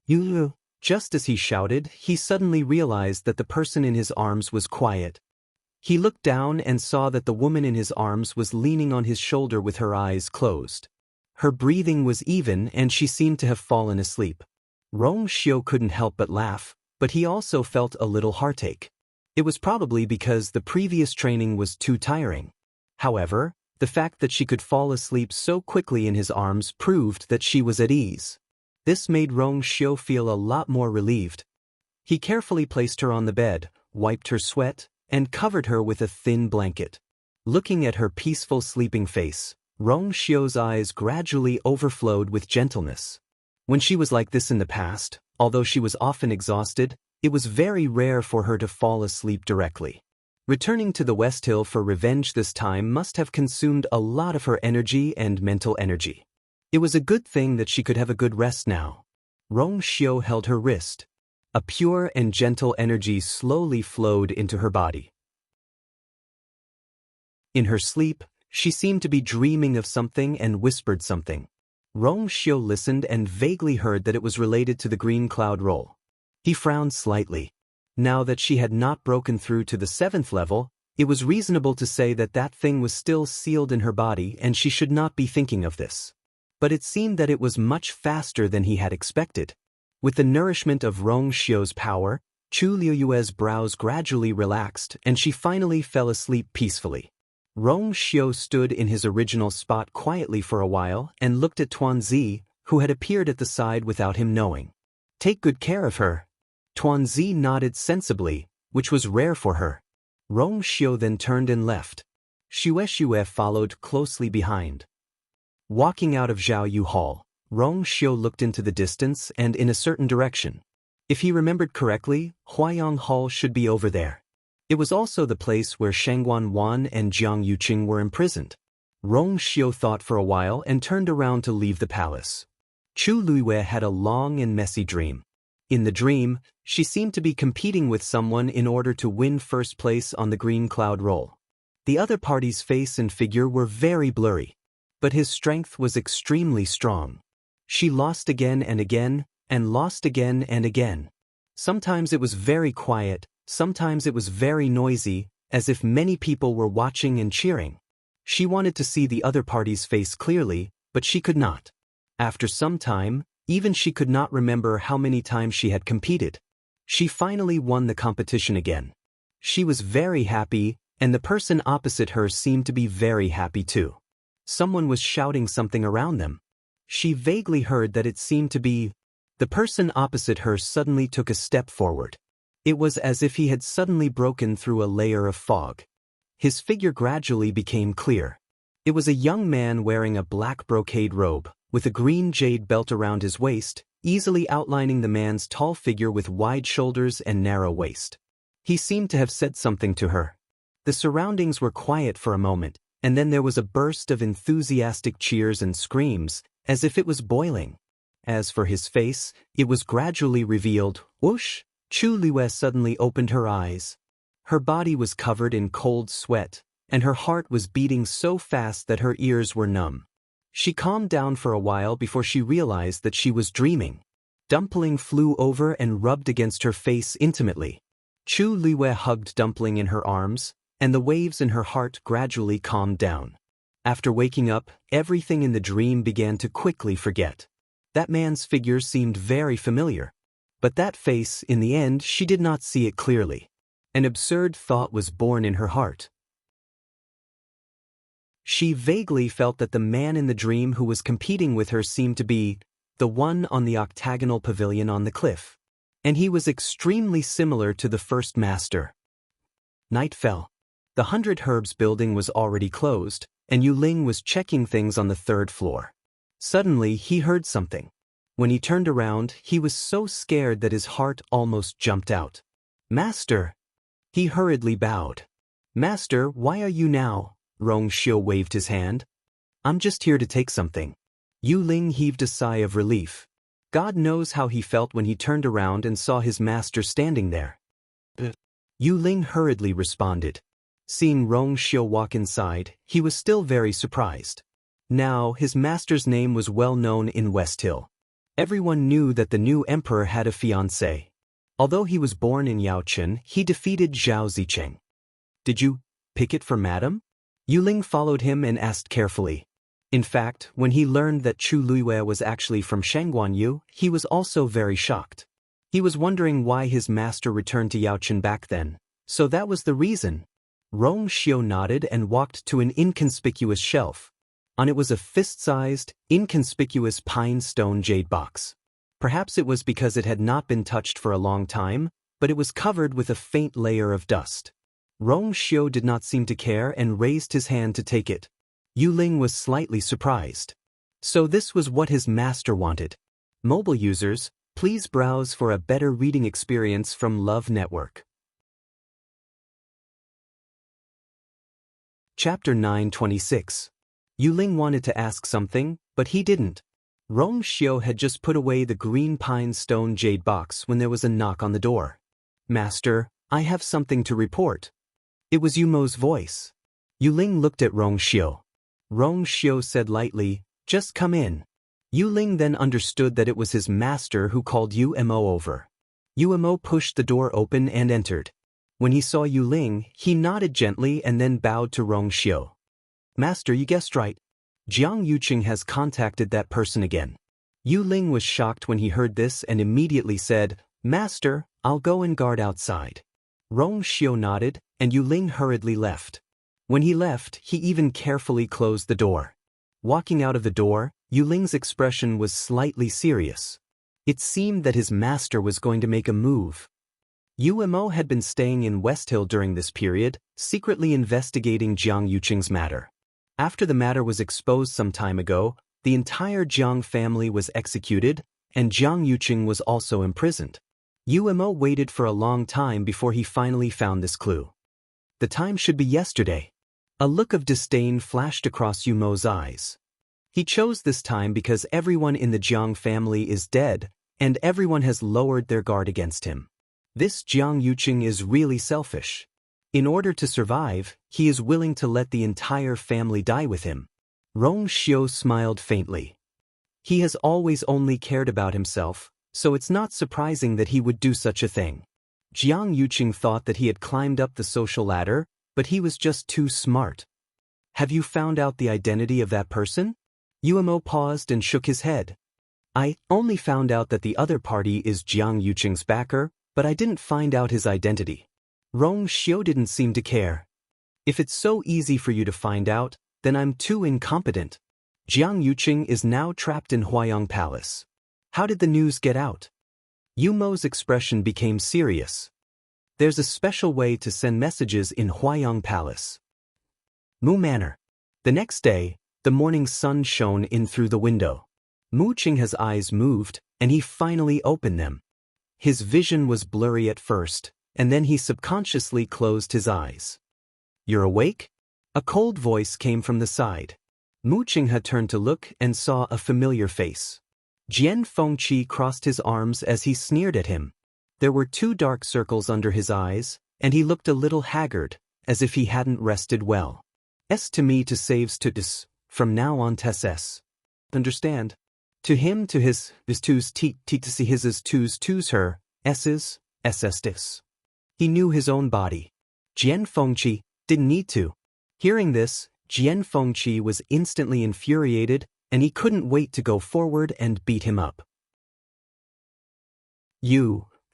"Yu." Just as he shouted, he suddenly realized that the person in his arms was quiet. He looked down and saw that the woman in his arms was leaning on his shoulder with her eyes closed. Her breathing was even and she seemed to have fallen asleep. Rong Xiu couldn't help but laugh, but he also felt a little heartache. It was probably because the previous training was too tiring. However, the fact that she could fall asleep so quickly in his arms proved that she was at ease. This made Rong Xiu feel a lot more relieved. He carefully placed her on the bed, wiped her sweat, and covered her with a thin blanket. Looking at her peaceful sleeping face, Rong Xiu's eyes gradually overflowed with gentleness. When she was like this in the past, although she was often exhausted, it was very rare for her to fall asleep directly. Returning to the West Hill for revenge this time must have consumed a lot of her energy and mental energy. It was a good thing that she could have a good rest now. Rong Xiu held her wrist. A pure and gentle energy slowly flowed into her body. In her sleep, she seemed to be dreaming of something and whispered something. Rong Xiu listened and vaguely heard that it was related to the green cloud roll. He frowned slightly. Now that she had not broken through to the 7th level, it was reasonable to say that that thing was still sealed in her body and she should not be thinking of this. But it seemed that it was much faster than he had expected. With the nourishment of Rong Xiu's power, Chu Liuyue's brows gradually relaxed and she finally fell asleep peacefully. Rong Xiu stood in his original spot quietly for a while and looked at Tuanzi, who had appeared at the side without him knowing. "Take good care of her." Tuanzi nodded sensibly, which was rare for her. Rong Xiu then turned and left. Xue followed closely behind. Walking out of Jianghu Hall, Rong Xiu looked into the distance and in a certain direction. If he remembered correctly, Huayang Hall should be over there. It was also the place where Shangguan Wan and Jiang Yuqing were imprisoned. Rong Xiu thought for a while and turned around to leave the palace. Chu Luiwei had a long and messy dream. In the dream, she seemed to be competing with someone in order to win first place on the green cloud roll. The other party's face and figure were very blurry, but his strength was extremely strong. She lost again and again, and lost again and again. Sometimes it was very quiet, sometimes it was very noisy, as if many people were watching and cheering. She wanted to see the other party's face clearly, but she could not. After some time, even she could not remember how many times she had competed. She finally won the competition again. She was very happy, and the person opposite her seemed to be very happy too. Someone was shouting something around them. She vaguely heard that it seemed to be. The person opposite her suddenly took a step forward. It was as if he had suddenly broken through a layer of fog. His figure gradually became clear. It was a young man wearing a black brocade robe, with a green jade belt around his waist, easily outlining the man's tall figure with wide shoulders and narrow waist. He seemed to have said something to her. The surroundings were quiet for a moment, and then there was a burst of enthusiastic cheers and screams, as if it was boiling. As for his face, it was gradually revealed. Whoosh! Chu Liwei suddenly opened her eyes. Her body was covered in cold sweat, and her heart was beating so fast that her ears were numb. She calmed down for a while before she realized that she was dreaming. Dumpling flew over and rubbed against her face intimately. Chu Liwei hugged Dumpling in her arms, and the waves in her heart gradually calmed down. After waking up, everything in the dream began to quickly forget. That man's figure seemed very familiar. But that face, in the end, she did not see it clearly. An absurd thought was born in her heart. She vaguely felt that the man in the dream who was competing with her seemed to be the one on the octagonal pavilion on the cliff. And he was extremely similar to the first master. Night fell. The 100 Herbs building was already closed, and Yu Ling was checking things on the 3rd floor. Suddenly, he heard something. When he turned around, he was so scared that his heart almost jumped out. "Master!" He hurriedly bowed. "Master, why are you now?" Rong Xiu waved his hand. "I'm just here to take something." Yu Ling heaved a sigh of relief. God knows how he felt when he turned around and saw his master standing there. Yu Ling hurriedly responded. Seeing Rong Xiu walk inside, he was still very surprised. Now, his master's name was well known in West Hill. Everyone knew that the new emperor had a fiancée. Although he was born in Yaochen, he defeated Zhao Zicheng. "Did you pick it for madam?" Yu Ling followed him and asked carefully. In fact, when he learned that Chu Liwei was actually from Shangguanyu, he was also very shocked. He was wondering why his master returned to Yaochen back then, so that was the reason. Rong Xiu nodded and walked to an inconspicuous shelf. On it was a fist-sized, inconspicuous pine stone jade box. Perhaps it was because it had not been touched for a long time, but it was covered with a faint layer of dust. Rong Xiu did not seem to care and raised his hand to take it. Yu Ling was slightly surprised. So this was what his master wanted. Mobile users, please browse for a better reading experience from Love Network. Chapter 926. Yu Ling wanted to ask something, but he didn't. Rong Xiu had just put away the green pine stone jade box when there was a knock on the door. "Master, I have something to report." It was Yu Mo's voice. Yu Ling looked at Rong Xiu. Rong Xiu said lightly, "Just come in." Yu Ling then understood that it was his master who called Yu Mo over. Yu Mo pushed the door open and entered. When he saw Yu Ling, he nodded gently and then bowed to Rong Xiu. "Master, you guessed right. Jianghu has contacted that person again." Yu Ling was shocked when he heard this and immediately said, "Master, I'll go and guard outside." Rong Xiu nodded, and Yu Ling hurriedly left. When he left, he even carefully closed the door. Walking out of the door, Yu Ling's expression was slightly serious. It seemed that his master was going to make a move. Yu Mo had been staying in West Hill during this period, secretly investigating Jiang Yuqing's matter. After the matter was exposed some time ago, the entire Jiang family was executed, and Jiang Yuqing was also imprisoned. Yu Mo waited for a long time before he finally found this clue. The time should be yesterday. A look of disdain flashed across Yu Mo's eyes. He chose this time because everyone in the Jiang family is dead, and everyone has lowered their guard against him. This Jiang Yuqing is really selfish. In order to survive, he is willing to let the entire family die with him. Rong Xiu smiled faintly. He has always only cared about himself, so it's not surprising that he would do such a thing. Jiang Yuqing thought that he had climbed up the social ladder, but he was just too smart. "Have you found out the identity of that person?" Yu Mo paused and shook his head. "I only found out that the other party is Jiang Yuqing's backer, but I didn't find out his identity." Rong Xiu didn't seem to care. "If it's so easy for you to find out, then I'm too incompetent. Jiang Yuqing is now trapped in Huayang Palace. How did the news get out?" Yu Mo's expression became serious. There's a special way to send messages in Huayang Palace. Mu Manor. The next day, the morning sun shone in through the window. Mu Qinghe's eyes moved, and he finally opened them. His vision was blurry at first, and then he subconsciously closed his eyes. "You're awake?" A cold voice came from the side. Mu Qinghe turned to look and saw a familiar face. Jian Fengqi crossed his arms as he sneered at him. There were 2 dark circles under his eyes, and he looked a little haggard, as if he hadn't rested well. "S to me to saves to dis, from now on tes. Understand? To him to his tus t to see his tus her, s's, ss. He knew his own body. Jian Fengqi didn't need to. Hearing this, Jian Fengqi was instantly infuriated, and he couldn't wait to go forward and beat him up.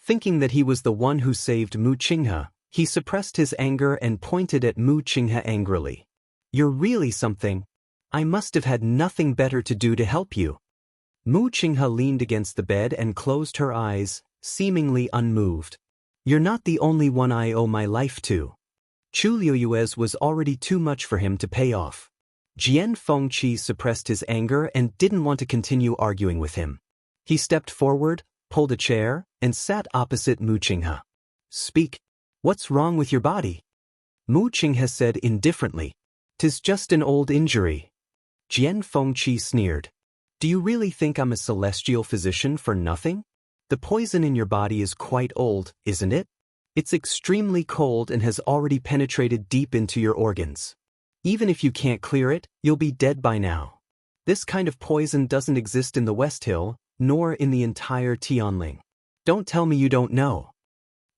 Thinking that he was the one who saved Mu Qinghe, he suppressed his anger and pointed at Mu Qinghe angrily. "You're really something. I must have had nothing better to do to help you." Mu Qinghe leaned against the bed and closed her eyes, seemingly unmoved. "You're not the only one I owe my life to." Chu Liuyue's was already too much for him to pay off. Jian Fengqi suppressed his anger and didn't want to continue arguing with him. He stepped forward, pulled a chair, and sat opposite Mu Qinghe. "Speak. What's wrong with your body?" Mu Qinghe said indifferently. "'Tis just an old injury." Jian Fengqi sneered. "Do you really think I'm a celestial physician for nothing? The poison in your body is quite old, isn't it? It's extremely cold and has already penetrated deep into your organs. Even if you can't clear it, you'll be dead by now. This kind of poison doesn't exist in the West Hill, nor in the entire Tianling. Don't tell me you don't know."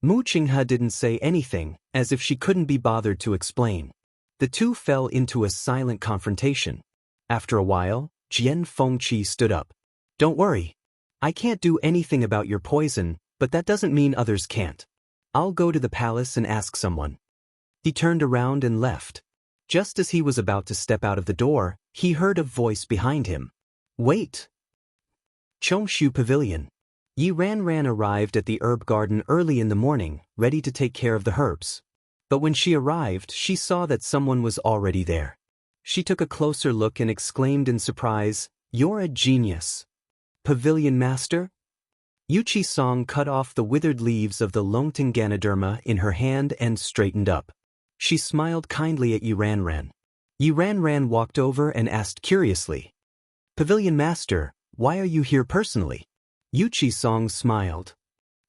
Mu Qinghe didn't say anything, as if she couldn't be bothered to explain. The two fell into a silent confrontation. After a while, Jian Fengqi stood up. "Don't worry. I can't do anything about your poison, but that doesn't mean others can't. I'll go to the palace and ask someone." He turned around and left. Just as he was about to step out of the door, he heard a voice behind him. "Wait!" Chongshu Pavilion. Yi Ranran arrived at the herb garden early in the morning, ready to take care of the herbs. But when she arrived, she saw that someone was already there. She took a closer look and exclaimed in surprise, "You're a genius." "Pavilion Master?" Yuchi Song cut off the withered leaves of the Longting Ganoderma in her hand and straightened up. She smiled kindly at Yi Ranran. Yi Ranran walked over and asked curiously, "Pavilion Master, why are you here personally?" Yuchi Song smiled.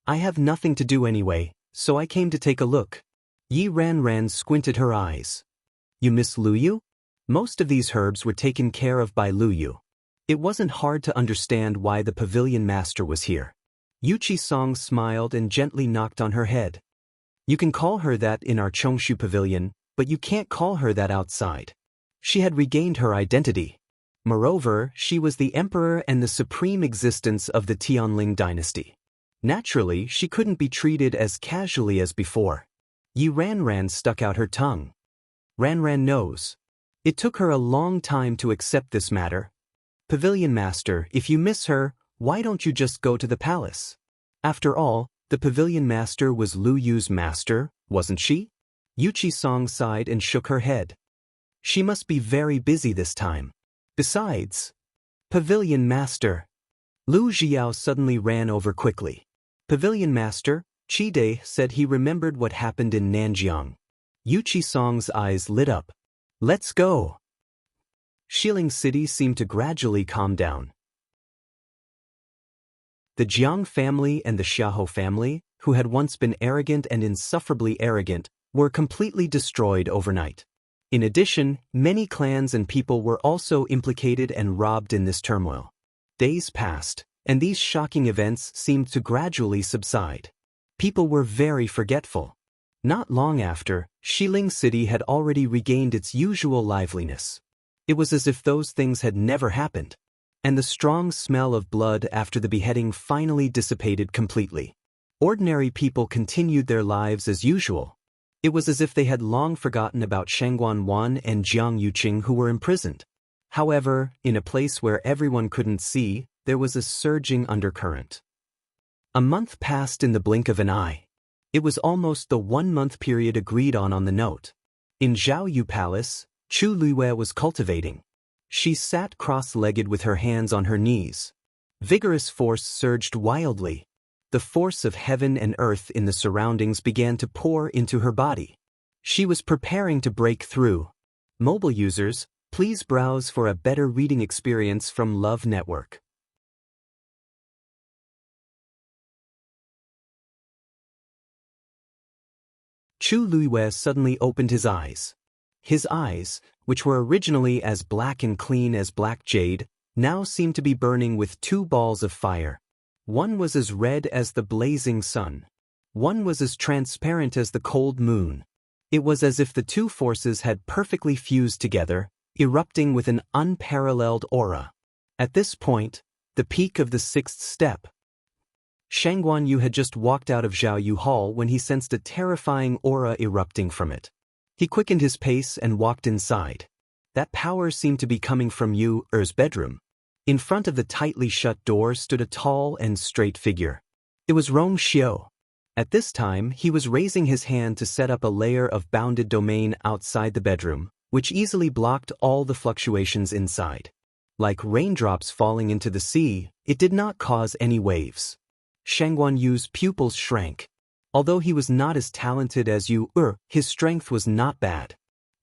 "I have nothing to do anyway, so I came to take a look." Yi Ranran squinted her eyes. "You miss Luyu?" Most of these herbs were taken care of by Luyu. It wasn't hard to understand why the Pavilion Master was here. Yuchi Song smiled and gently knocked on her head. "You can call her that in our Chongshu Pavilion, but you can't call her that outside." She had regained her identity. Moreover, she was the emperor and the supreme existence of the Tianling dynasty. Naturally, she couldn't be treated as casually as before. Yi Ranran stuck out her tongue. Ranran knows. It took her a long time to accept this matter. "Pavilion Master, if you miss her, why don't you just go to the palace?" After all, the Pavilion Master was Lu Yu's master, wasn't she? Yuchi Song sighed and shook her head. She must be very busy this time. Besides, Pavilion Master. Lu Jiao suddenly ran over quickly. "Pavilion Master," Chide said he remembered what happened in Nanjiang. Yuchi Song's eyes lit up. "Let's go." Xiling City seemed to gradually calm down. The Jiang family and the Xiahou family, who had once been arrogant and insufferably arrogant, were completely destroyed overnight. In addition, many clans and people were also implicated and robbed in this turmoil. Days passed, and these shocking events seemed to gradually subside. People were very forgetful. Not long after, Xiling City had already regained its usual liveliness. It was as if those things had never happened. And the strong smell of blood after the beheading finally dissipated completely. Ordinary people continued their lives as usual. It was as if they had long forgotten about Shangguan Wan and Jiang Yuqing who were imprisoned. However, in a place where everyone couldn't see, there was a surging undercurrent. A month passed in the blink of an eye. It was almost the 1-month period agreed on the note. In Jianghu Palace, Chu Luiwei was cultivating. She sat cross-legged with her hands on her knees. Vigorous force surged wildly. The force of heaven and earth in the surroundings began to pour into her body. She was preparing to break through. Mobile users, please browse for a better reading experience from Love Network. Chu Luiwei suddenly opened his eyes. His eyes, which were originally as black and clean as black jade, now seemed to be burning with 2 balls of fire. One was as red as the blazing sun. One was as transparent as the cold moon. It was as if the 2 forces had perfectly fused together, erupting with an unparalleled aura. At this point, the peak of the 6th step. Shang Guanyu had just walked out of Jianghu Hall when he sensed a terrifying aura erupting from it. He quickened his pace and walked inside. That power seemed to be coming from Yu Er's bedroom. In front of the tightly shut door stood a tall and straight figure. It was Rong Xiu. At this time, he was raising his hand to set up a layer of bounded domain outside the bedroom, which easily blocked all the fluctuations inside. Like raindrops falling into the sea, it did not cause any waves. Shang Guanyu's pupils shrank. Although he was not as talented as Yu Er, his strength was not bad.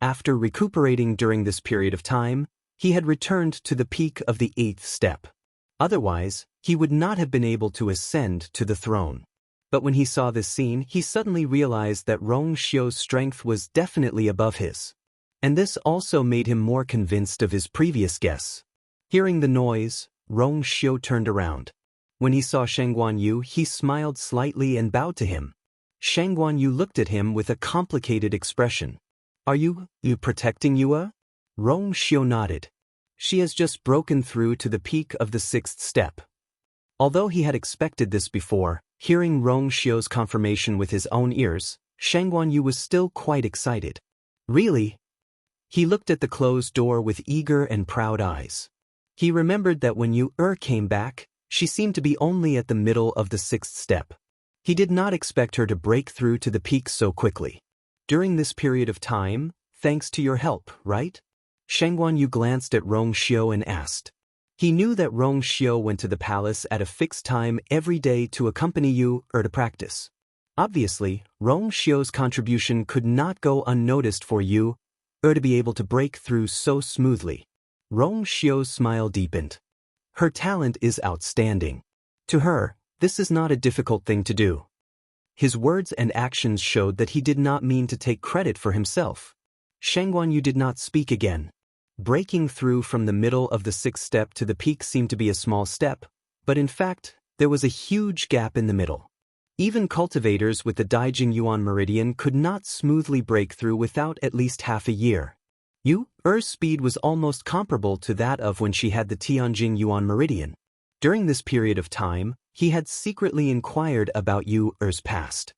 After recuperating during this period of time, he had returned to the peak of the 8th step. Otherwise, he would not have been able to ascend to the throne. But when he saw this scene, he suddenly realized that Rong Xiu's strength was definitely above his. And this also made him more convinced of his previous guess. Hearing the noise, Rong Xiu turned around. When he saw Shang Guanyu, he smiled slightly and bowed to him. Shang Guanyu looked at him with a complicated expression. Are you protecting Yue? Rong Xiu nodded. She has just broken through to the peak of the 6th step. Although he had expected this before, hearing Rong Xiu's confirmation with his own ears, Shang Guanyu was still quite excited. Really? He looked at the closed door with eager and proud eyes. He remembered that when Yu Er came back, she seemed to be only at the middle of the 6th step. He did not expect her to break through to the peak so quickly. During this period of time, thanks to your help, right? Shang Guanyu glanced at Rong Xiu and asked. He knew that Rong Xiu went to the palace at a fixed time every day to accompany Yu Er to practice. Obviously, Rong Xiu's contribution could not go unnoticed for Yu Er to be able to break through so smoothly. Rong Xiu's smile deepened. Her talent is outstanding. To her, this is not a difficult thing to do. His words and actions showed that he did not mean to take credit for himself. Shang Guanyu did not speak again. Breaking through from the middle of the 6th step to the peak seemed to be a small step, but in fact, there was a huge gap in the middle. Even cultivators with the Daijing Yuan meridian could not smoothly break through without at least half a year. Yu Er's speed was almost comparable to that of when she had the Tianjing Yuan meridian. During this period of time, he had secretly inquired about Yu Er's past.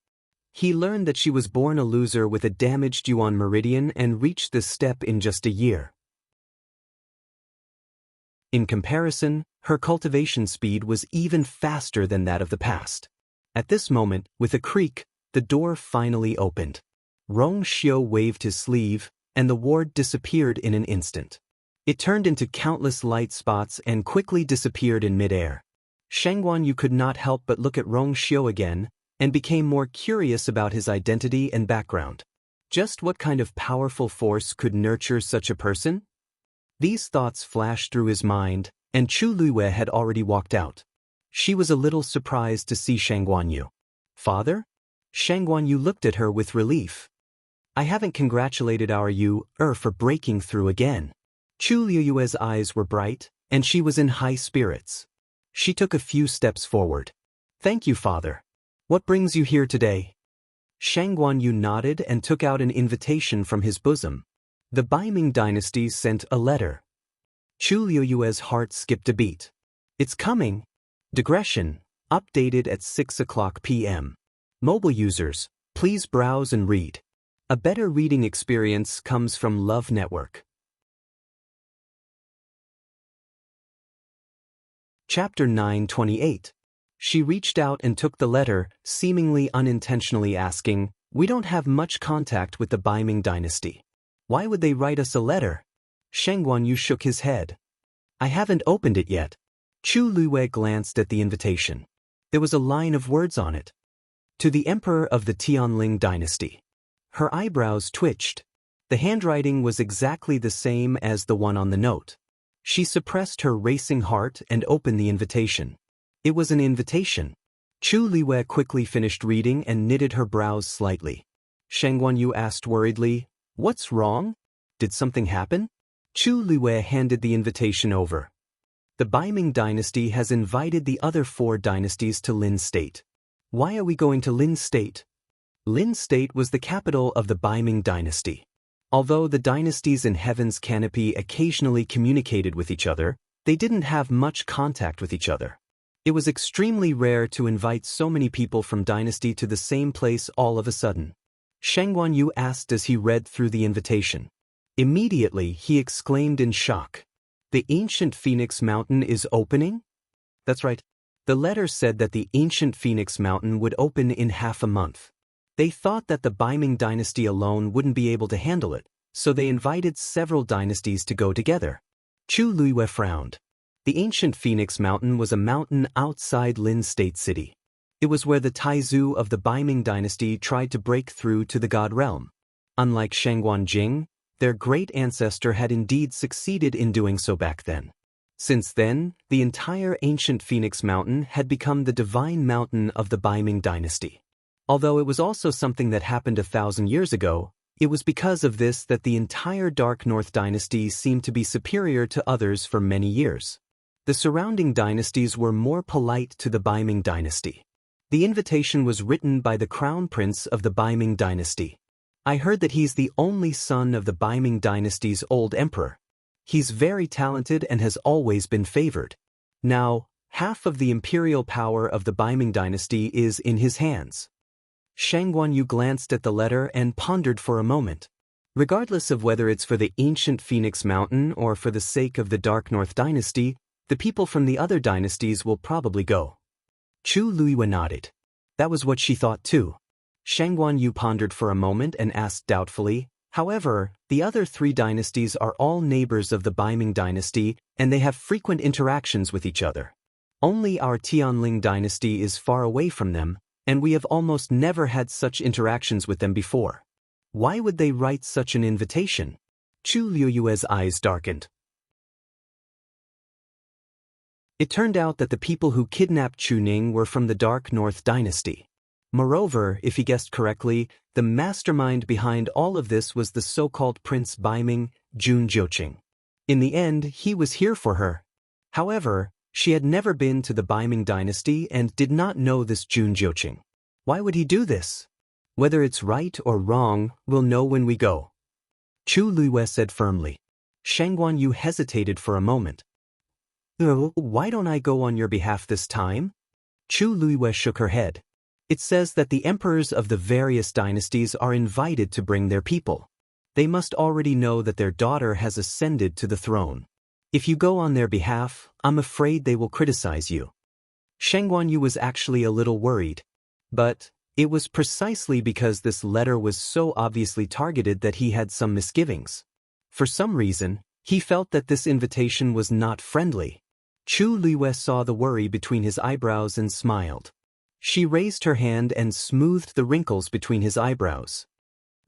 He learned that she was born a loser with a damaged Yuan meridian and reached this step in just a year. In comparison, her cultivation speed was even faster than that of the past. At this moment, with a creak, the door finally opened. Rong Xiu waved his sleeve, and the ward disappeared in an instant. It turned into countless light spots and quickly disappeared in midair. Shang Guanyu could not help but look at Rong Xiu again, and became more curious about his identity and background. Just what kind of powerful force could nurture such a person? These thoughts flashed through his mind, and Chu Luiwei had already walked out. She was a little surprised to see Shang Guanyu. Father? Shang Guanyu looked at her with relief. I haven't congratulated our Yu Er for breaking through again. Chu Luiwei's eyes were bright, and she was in high spirits. She took a few steps forward. Thank you, Father. What brings you here today? Shang Guanyu nodded and took out an invitation from his bosom. The Baiming dynasty sent a letter. Chu Luiwei's heart skipped a beat. It's coming. Digression, updated at 6:00 p.m. Mobile users, please browse and read. A better reading experience comes from Love Network. Chapter 928. She reached out and took the letter, seemingly unintentionally asking, "We don't have much contact with the Baiming dynasty. Why would they write us a letter?" Sheng Guanyu shook his head. "I haven't opened it yet." Chu Luiwei glanced at the invitation. There was a line of words on it. "To the Emperor of the Tianling dynasty." Her eyebrows twitched. The handwriting was exactly the same as the one on the note. She suppressed her racing heart and opened the invitation. It was an invitation. Chu Luiwei quickly finished reading and knitted her brows slightly. Sheng Guanyu asked worriedly, "What's wrong? Did something happen?" Chu Luiwei handed the invitation over. "The Baiming dynasty has invited the other 4 dynasties to Lin State." "Why are we going to Lin State?" Lin State was the capital of the Baiming dynasty. Although the dynasties in Heaven's Canopy occasionally communicated with each other, they didn't have much contact with each other. It was extremely rare to invite so many people from dynasty to the same place all of a sudden. Sheng Guanyu asked as he read through the invitation. Immediately, he exclaimed in shock. "The ancient Phoenix Mountain is opening?" That's right. The letter said that the ancient Phoenix Mountain would open in half a month. They thought that the Baiming dynasty alone wouldn't be able to handle it, so they invited several dynasties to go together. Chu Luiwei frowned. The ancient Phoenix Mountain was a mountain outside Lin State City. It was where the Taizu of the Baiming dynasty tried to break through to the God realm. Unlike Shangguan Jing, their great ancestor had indeed succeeded in doing so back then. Since then, the entire ancient Phoenix Mountain had become the divine mountain of the Baiming dynasty. Although it was also something that happened 1,000 years ago, it was because of this that the entire Dark North dynasty seemed to be superior to others for many years. The surrounding dynasties were more polite to the Baiming dynasty. The invitation was written by the crown prince of the Baiming dynasty. "I heard that he's the only son of the Baiming dynasty's old emperor. He's very talented and has always been favored. Now, half of the imperial power of the Baiming dynasty is in his hands." Sheng Guanyu glanced at the letter and pondered for a moment. Regardless of whether it's for the ancient Phoenix Mountain or for the sake of the Dark North dynasty, the people from the other dynasties will probably go. Chu Luiwei nodded. That was what she thought too. Sheng Guanyu pondered for a moment and asked doubtfully, "However, the other 3 dynasties are all neighbors of the Baiming dynasty and they have frequent interactions with each other. Only our Tianling dynasty is far away from them, and we have almost never had such interactions with them before. Why would they write such an invitation?" Chu Luiwei's eyes darkened. It turned out that the people who kidnapped Chu Ning were from the Dark North dynasty. Moreover, if he guessed correctly, the mastermind behind all of this was the so-called Prince Baiming, Jun Jiuqing. In the end, he was here for her. However, she had never been to the Baiming dynasty and did not know this Jun Jiuqing. Why would he do this? Whether it's right or wrong, we'll know when we go. Chu Luiwei said firmly. Sheng Guanyu hesitated for a moment. Why don't I go on your behalf this time?" Chu Luiwei shook her head. "It says that the emperors of the various dynasties are invited to bring their people. They must already know that their daughter has ascended to the throne. If you go on their behalf, I'm afraid they will criticize you." Sheng Guanyu was actually a little worried. But it was precisely because this letter was so obviously targeted that he had some misgivings. For some reason, he felt that this invitation was not friendly. Chu Luiwei saw the worry between his eyebrows and smiled. She raised her hand and smoothed the wrinkles between his eyebrows.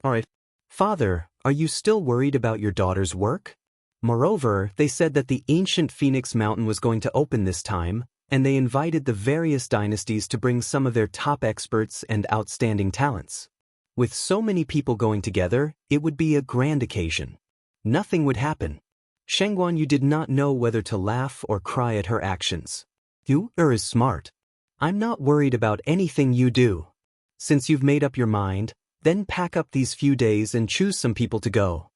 "All right. Father, are you still worried about your daughter's work? Moreover, they said that the ancient Phoenix Mountain was going to open this time, and they invited the various dynasties to bring some of their top experts and outstanding talents. With so many people going together, it would be a grand occasion. Nothing would happen." Sheng Guanyu did not know whether to laugh or cry at her actions. "You is smart. I'm not worried about anything you do. Since you've made up your mind, then pack up these few days and choose some people to go."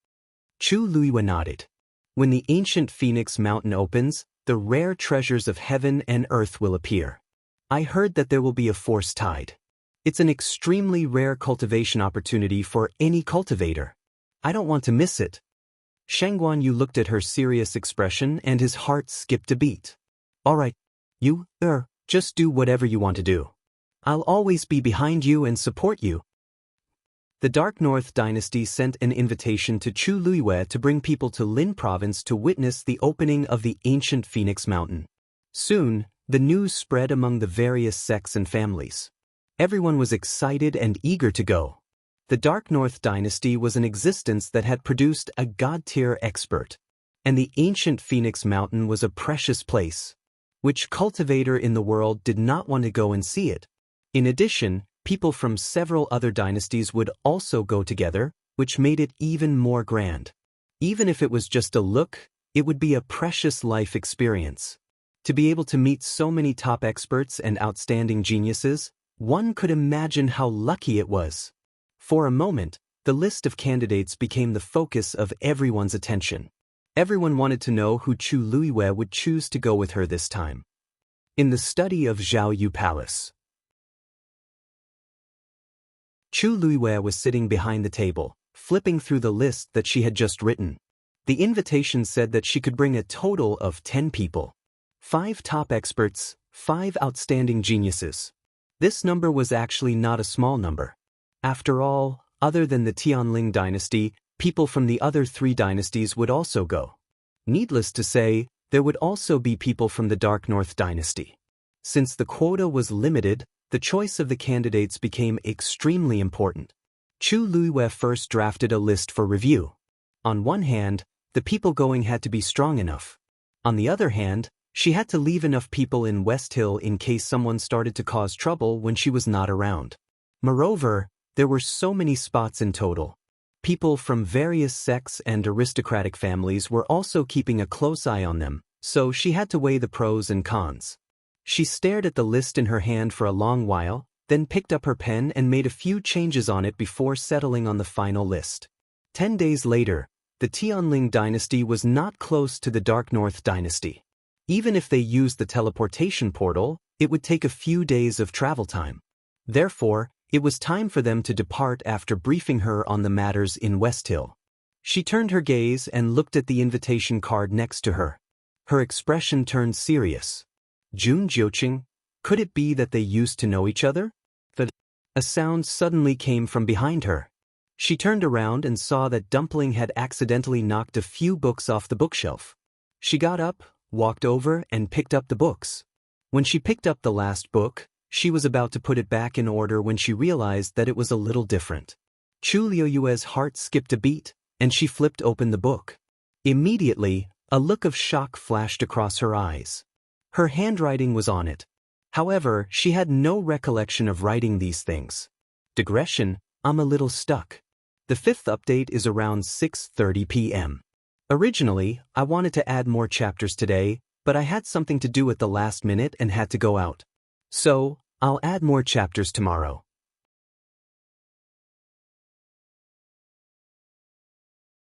Chu Luiwei nodded. "When the ancient Phoenix Mountain opens, the rare treasures of heaven and earth will appear. I heard that there will be a force tide. It's an extremely rare cultivation opportunity for any cultivator. I don't want to miss it." Sheng Guanyu looked at her serious expression and his heart skipped a beat. "All right. You, Just do whatever you want to do. I'll always be behind you and support you. The Dark North dynasty sent an invitation to Chu Luiyue to bring people to Lin province to witness the opening of the ancient Phoenix Mountain. Soon, the news spread among the various sects and families. Everyone was excited and eager to go. The Dark North dynasty was an existence that had produced a god-tier expert. And the ancient Phoenix Mountain was a precious place. Which cultivator in the world did not want to go and see it? In addition, people from several other dynasties would also go together, which made it even more grand. Even if it was just a look, it would be a precious life experience. To be able to meet so many top experts and outstanding geniuses, one could imagine how lucky it was. For a moment, the list of candidates became the focus of everyone's attention. Everyone wanted to know who Chu Luiyue would choose to go with her this time. In the study of Jianghu Palace. Chu Luiyue was sitting behind the table, flipping through the list that she had just written. The invitation said that she could bring a total of 10 people. 5 top experts, 5 outstanding geniuses. This number was actually not a small number. After all, other than the Tianling dynasty, people from the other 3 dynasties would also go. Needless to say, there would also be people from the Dark North dynasty. Since the quota was limited, the choice of the candidates became extremely important. Chu Luiyue first drafted a list for review. On one hand, the people going had to be strong enough. On the other hand, she had to leave enough people in West Hill in case someone started to cause trouble when she was not around. Moreover, there were so many spots in total. People from various sects and aristocratic families were also keeping a close eye on them, so she had to weigh the pros and cons. She stared at the list in her hand for a long while, then picked up her pen and made a few changes on it before settling on the final list. 10 days later, the Tianling dynasty was not close to the Dark North dynasty. Even if they used the teleportation portal, it would take a few days of travel time. Therefore, it was time for them to depart after briefing her on the matters in West Hill. She turned her gaze and looked at the invitation card next to her. Her expression turned serious. Jun Jiuqing, could it be that they used to know each other? A sound suddenly came from behind her. She turned around and saw that Dumpling had accidentally knocked a few books off the bookshelf. She got up, walked over, and picked up the books. When she picked up the last book, she was about to put it back in order when she realized that it was a little different. Chu Luiyue's heart skipped a beat, and she flipped open the book. Immediately, a look of shock flashed across her eyes. Her handwriting was on it. However, she had no recollection of writing these things. Digression, I'm a little stuck. The 5th update is around 6:30 p.m. Originally, I wanted to add more chapters today, but I had something to do at the last minute and had to go out. So, I'll add more chapters tomorrow.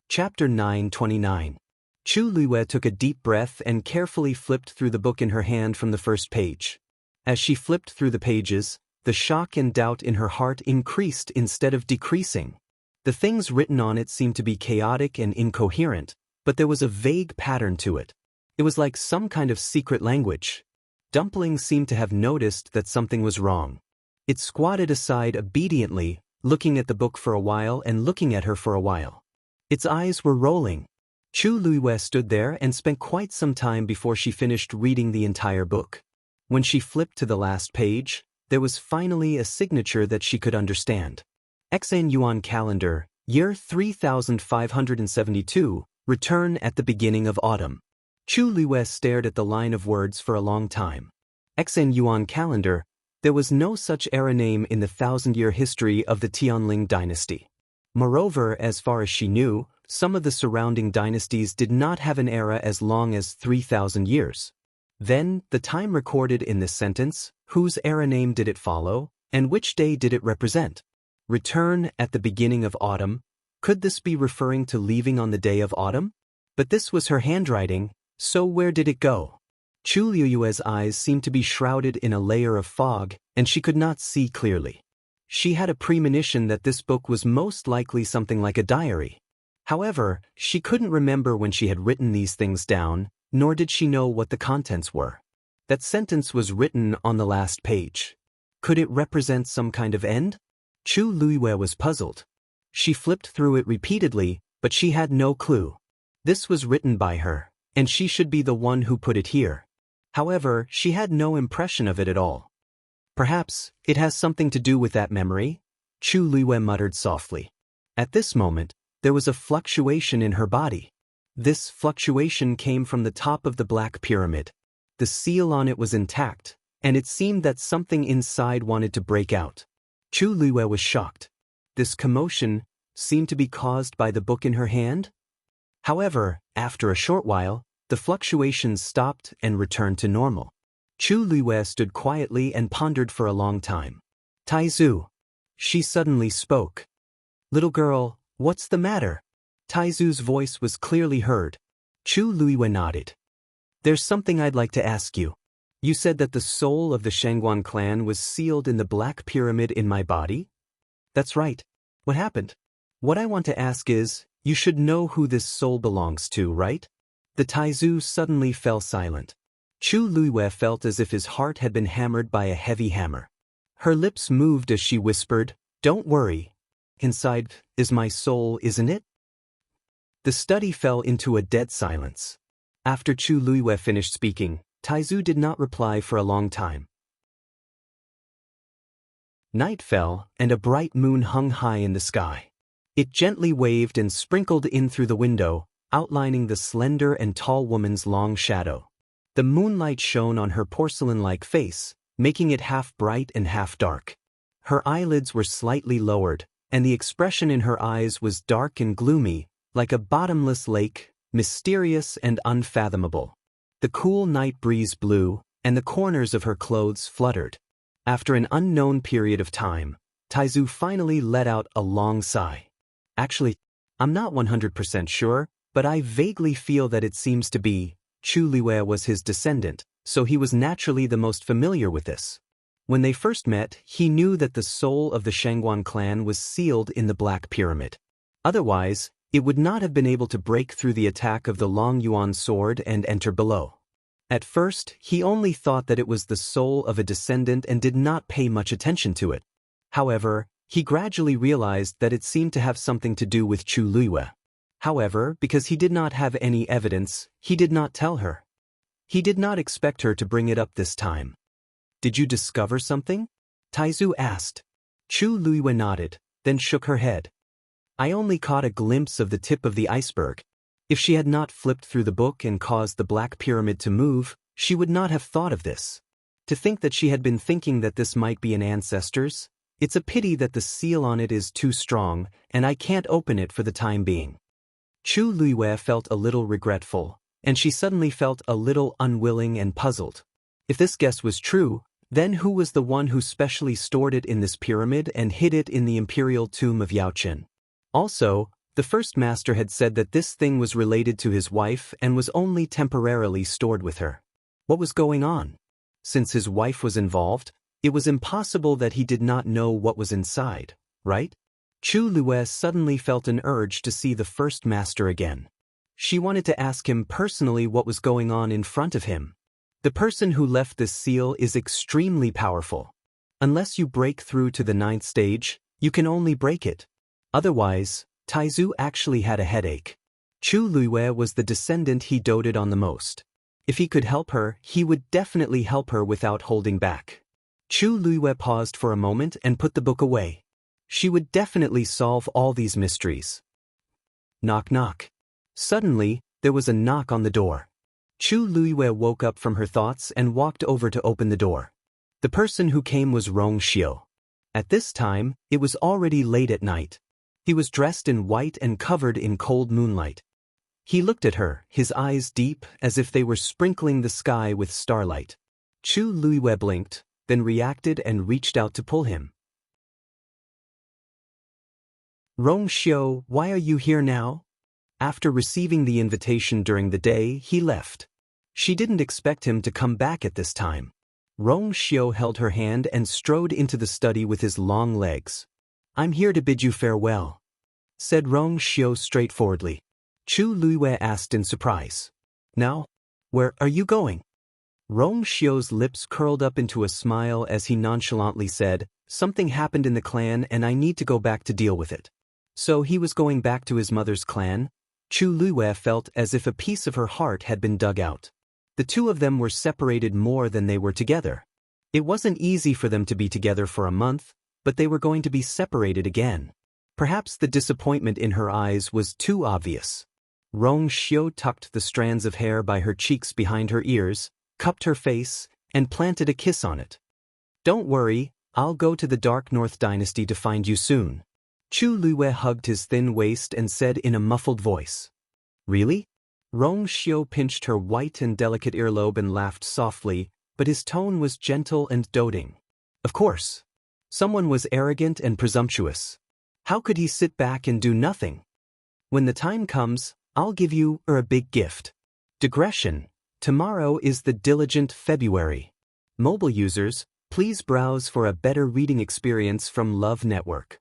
Chapter 929. Chu Luiyue took a deep breath and carefully flipped through the book in her hand from the first page. As she flipped through the pages, the shock and doubt in her heart increased instead of decreasing. The things written on it seemed to be chaotic and incoherent, but there was a vague pattern to it. It was like some kind of secret language. Dumpling seemed to have noticed that something was wrong. It squatted aside obediently, looking at the book for a while and looking at her for a while. Its eyes were rolling. Chu Luiyue stood there and spent quite some time before she finished reading the entire book. When she flipped to the last page, there was finally a signature that she could understand. Xan Yuan calendar, year 3572, return at the beginning of autumn. Chu Luiyue stared at the line of words for a long time. Xan Yuan calendar, there was no such era name in the 1,000-year history of the Tianling dynasty. Moreover, as far as she knew, some of the surrounding dynasties did not have an era as long as 3,000 years. Then, the time recorded in this sentence, whose era name did it follow, and which day did it represent? Return at the beginning of autumn. Could this be referring to leaving on the day of autumn? But this was her handwriting, so where did it go? Chu Luiyue's eyes seemed to be shrouded in a layer of fog, and she could not see clearly. She had a premonition that this book was most likely something like a diary. However, she couldn't remember when she had written these things down, nor did she know what the contents were. That sentence was written on the last page. Could it represent some kind of end? Chu Luiwei was puzzled. She flipped through it repeatedly, but she had no clue. This was written by her, and she should be the one who put it here. However, she had no impression of it at all. Perhaps it has something to do with that memory? Chu Luiwei muttered softly. At this moment, there was a fluctuation in her body. This fluctuation came from the top of the black pyramid. The seal on it was intact, and it seemed that something inside wanted to break out. Chu Luiwei was shocked. This commotion seemed to be caused by the book in her hand? However, after a short while, the fluctuations stopped and returned to normal. Chu Luiwei stood quietly and pondered for a long time. Taizu. She suddenly spoke. Little girl, what's the matter? Taizu's voice was clearly heard. Chu Luiwei nodded. There's something I'd like to ask you. You said that the soul of the Shangguan clan was sealed in the black pyramid in my body? That's right. What happened? What I want to ask is, you should know who this soul belongs to, right? The Taizu suddenly fell silent. Chu Luiwei felt as if his heart had been hammered by a heavy hammer. Her lips moved as she whispered, Don't worry. Inside is my soul, isn't it? The study fell into a dead silence. After Chu Luiwei finished speaking, Taizu did not reply for a long time. Night fell, and a bright moon hung high in the sky. It gently waved and sprinkled in through the window, outlining the slender and tall woman's long shadow. The moonlight shone on her porcelain-like face, making it half bright and half dark. Her eyelids were slightly lowered, and the expression in her eyes was dark and gloomy, like a bottomless lake, mysterious and unfathomable. The cool night breeze blew, and the corners of her clothes fluttered. After an unknown period of time, Taizu finally let out a long sigh. Actually, I'm not 100% sure, but I vaguely feel that it seems to be. Chu Luiwei was his descendant, so he was naturally the most familiar with this. When they first met, he knew that the soul of the Shangguan clan was sealed in the Black Pyramid. Otherwise, it would not have been able to break through the attack of the Long Yuan sword and enter below. At first, he only thought that it was the soul of a descendant and did not pay much attention to it. However, he gradually realized that it seemed to have something to do with Chu Luiwei. However, because he did not have any evidence, he did not tell her. He did not expect her to bring it up this time. Did you discover something? Taizu asked. Chu Luiwei nodded, then shook her head. I only caught a glimpse of the tip of the iceberg. If she had not flipped through the book and caused the Black Pyramid to move, she would not have thought of this. To think that she had been thinking that this might be an ancestor's? It's a pity that the seal on it is too strong, and I can't open it for the time being. Chu Luiwei felt a little regretful, and she suddenly felt a little unwilling and puzzled. If this guess was true, then who was the one who specially stored it in this pyramid and hid it in the imperial tomb of Yaochen? Also, the first master had said that this thing was related to his wife and was only temporarily stored with her. What was going on? Since his wife was involved, it was impossible that he did not know what was inside, right? Chu Luiwei suddenly felt an urge to see the first master again. She wanted to ask him personally what was going on in front of him. The person who left this seal is extremely powerful. Unless you break through to the 9th stage, you can only break it. Otherwise, Taizu actually had a headache. Chu Luiwei was the descendant he doted on the most. If he could help her, he would definitely help her without holding back. Chu Luiwei paused for a moment and put the book away. She would definitely solve all these mysteries. Knock knock. Suddenly, there was a knock on the door. Chu Luiwei woke up from her thoughts and walked over to open the door. The person who came was Rong Xiu. At this time, it was already late at night. He was dressed in white and covered in cold moonlight. He looked at her, his eyes deep, as if they were sprinkling the sky with starlight. Chu Luiwei blinked, then reacted and reached out to pull him. Rong Xiu, why are you here now? After receiving the invitation during the day, he left. She didn't expect him to come back at this time. Rong Xiu held her hand and strode into the study with his long legs. I'm here to bid you farewell, said Rong Xiu straightforwardly. Chu Luiwei asked in surprise. Now? Where are you going? Rong Xiu's lips curled up into a smile as he nonchalantly said, "Something happened in the clan and I need to go back to deal with it." So he was going back to his mother's clan? Chu Luiyue felt as if a piece of her heart had been dug out. The two of them were separated more than they were together. It wasn't easy for them to be together for a month, but they were going to be separated again. Perhaps the disappointment in her eyes was too obvious. Rong Xiu tucked the strands of hair by her cheeks behind her ears, cupped her face, and planted a kiss on it. "Don't worry, I'll go to the Dark North Dynasty to find you soon." Chu Luiyue hugged his thin waist and said in a muffled voice. "Really?" Rong Xiu pinched her white and delicate earlobe and laughed softly, but his tone was gentle and doting. Of course. Someone was arrogant and presumptuous. How could he sit back and do nothing? "When the time comes, I'll give you a big gift." Digression. Tomorrow is the diligent February. Mobile users, please browse for a better reading experience from Love Network.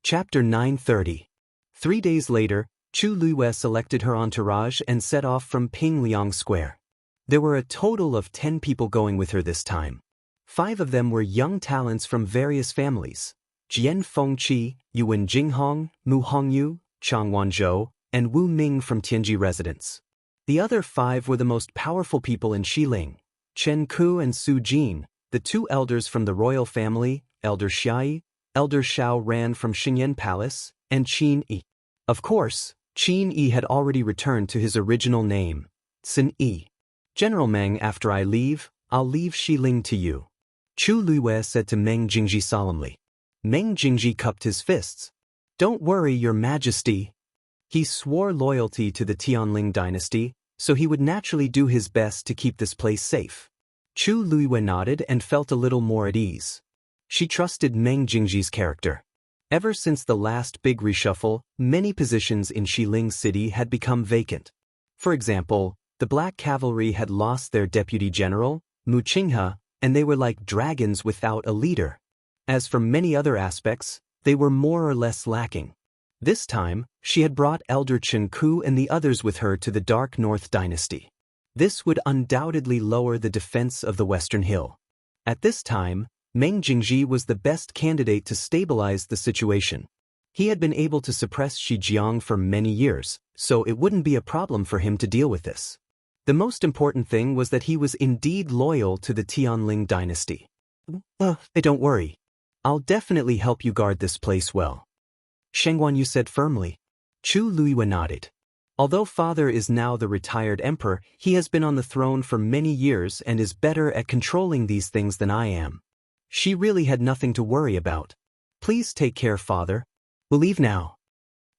Chapter 930. 3 days later, Chu Luiyue selected her entourage and set off from Pingliang Square. There were a total of 10 people going with her this time. 5 of them were young talents from various families: Jian Fengqi, Yuan Jinghong, Mu Hongyu, Chang Wanzhou, and Wu Ming from Tianji residence. The other 5 were the most powerful people in Xiling: Chen Ku and Su Jin, the 2 elders from the royal family, Elder Xiai, Elder Shao Ran from Xingyan Palace, and Qin Yi. Of course, Qin Yi had already returned to his original name, Sin Yi. "General Meng, after I leave, I'll leave Xiling to you," Chu Luiyue said to Meng Jingji solemnly. Meng Jingji cupped his fists. "Don't worry, Your Majesty." He swore loyalty to the Tianling dynasty, so he would naturally do his best to keep this place safe. Chu Luiyue nodded and felt a little more at ease. She trusted Meng Jingji's character. Ever since the last big reshuffle, many positions in Xiling City had become vacant. For example, the Black Cavalry had lost their deputy general, Mu Qinghe, and they were like dragons without a leader. As for many other aspects, they were more or less lacking. This time, she had brought Elder Chen Ku and the others with her to the Dark North Dynasty. This would undoubtedly lower the defense of the Western Hill. At this time, Meng Jingji was the best candidate to stabilize the situation. He had been able to suppress Shijiang for many years, so it wouldn't be a problem for him to deal with this. The most important thing was that he was indeed loyal to the Tianling dynasty. Don't worry. I'll definitely help you guard this place well," Sheng Guanyu said firmly. Chu Luiyue nodded. Although father is now the retired emperor, he has been on the throne for many years and is better at controlling these things than I am. She really had nothing to worry about. "Please take care, father. We'll leave now."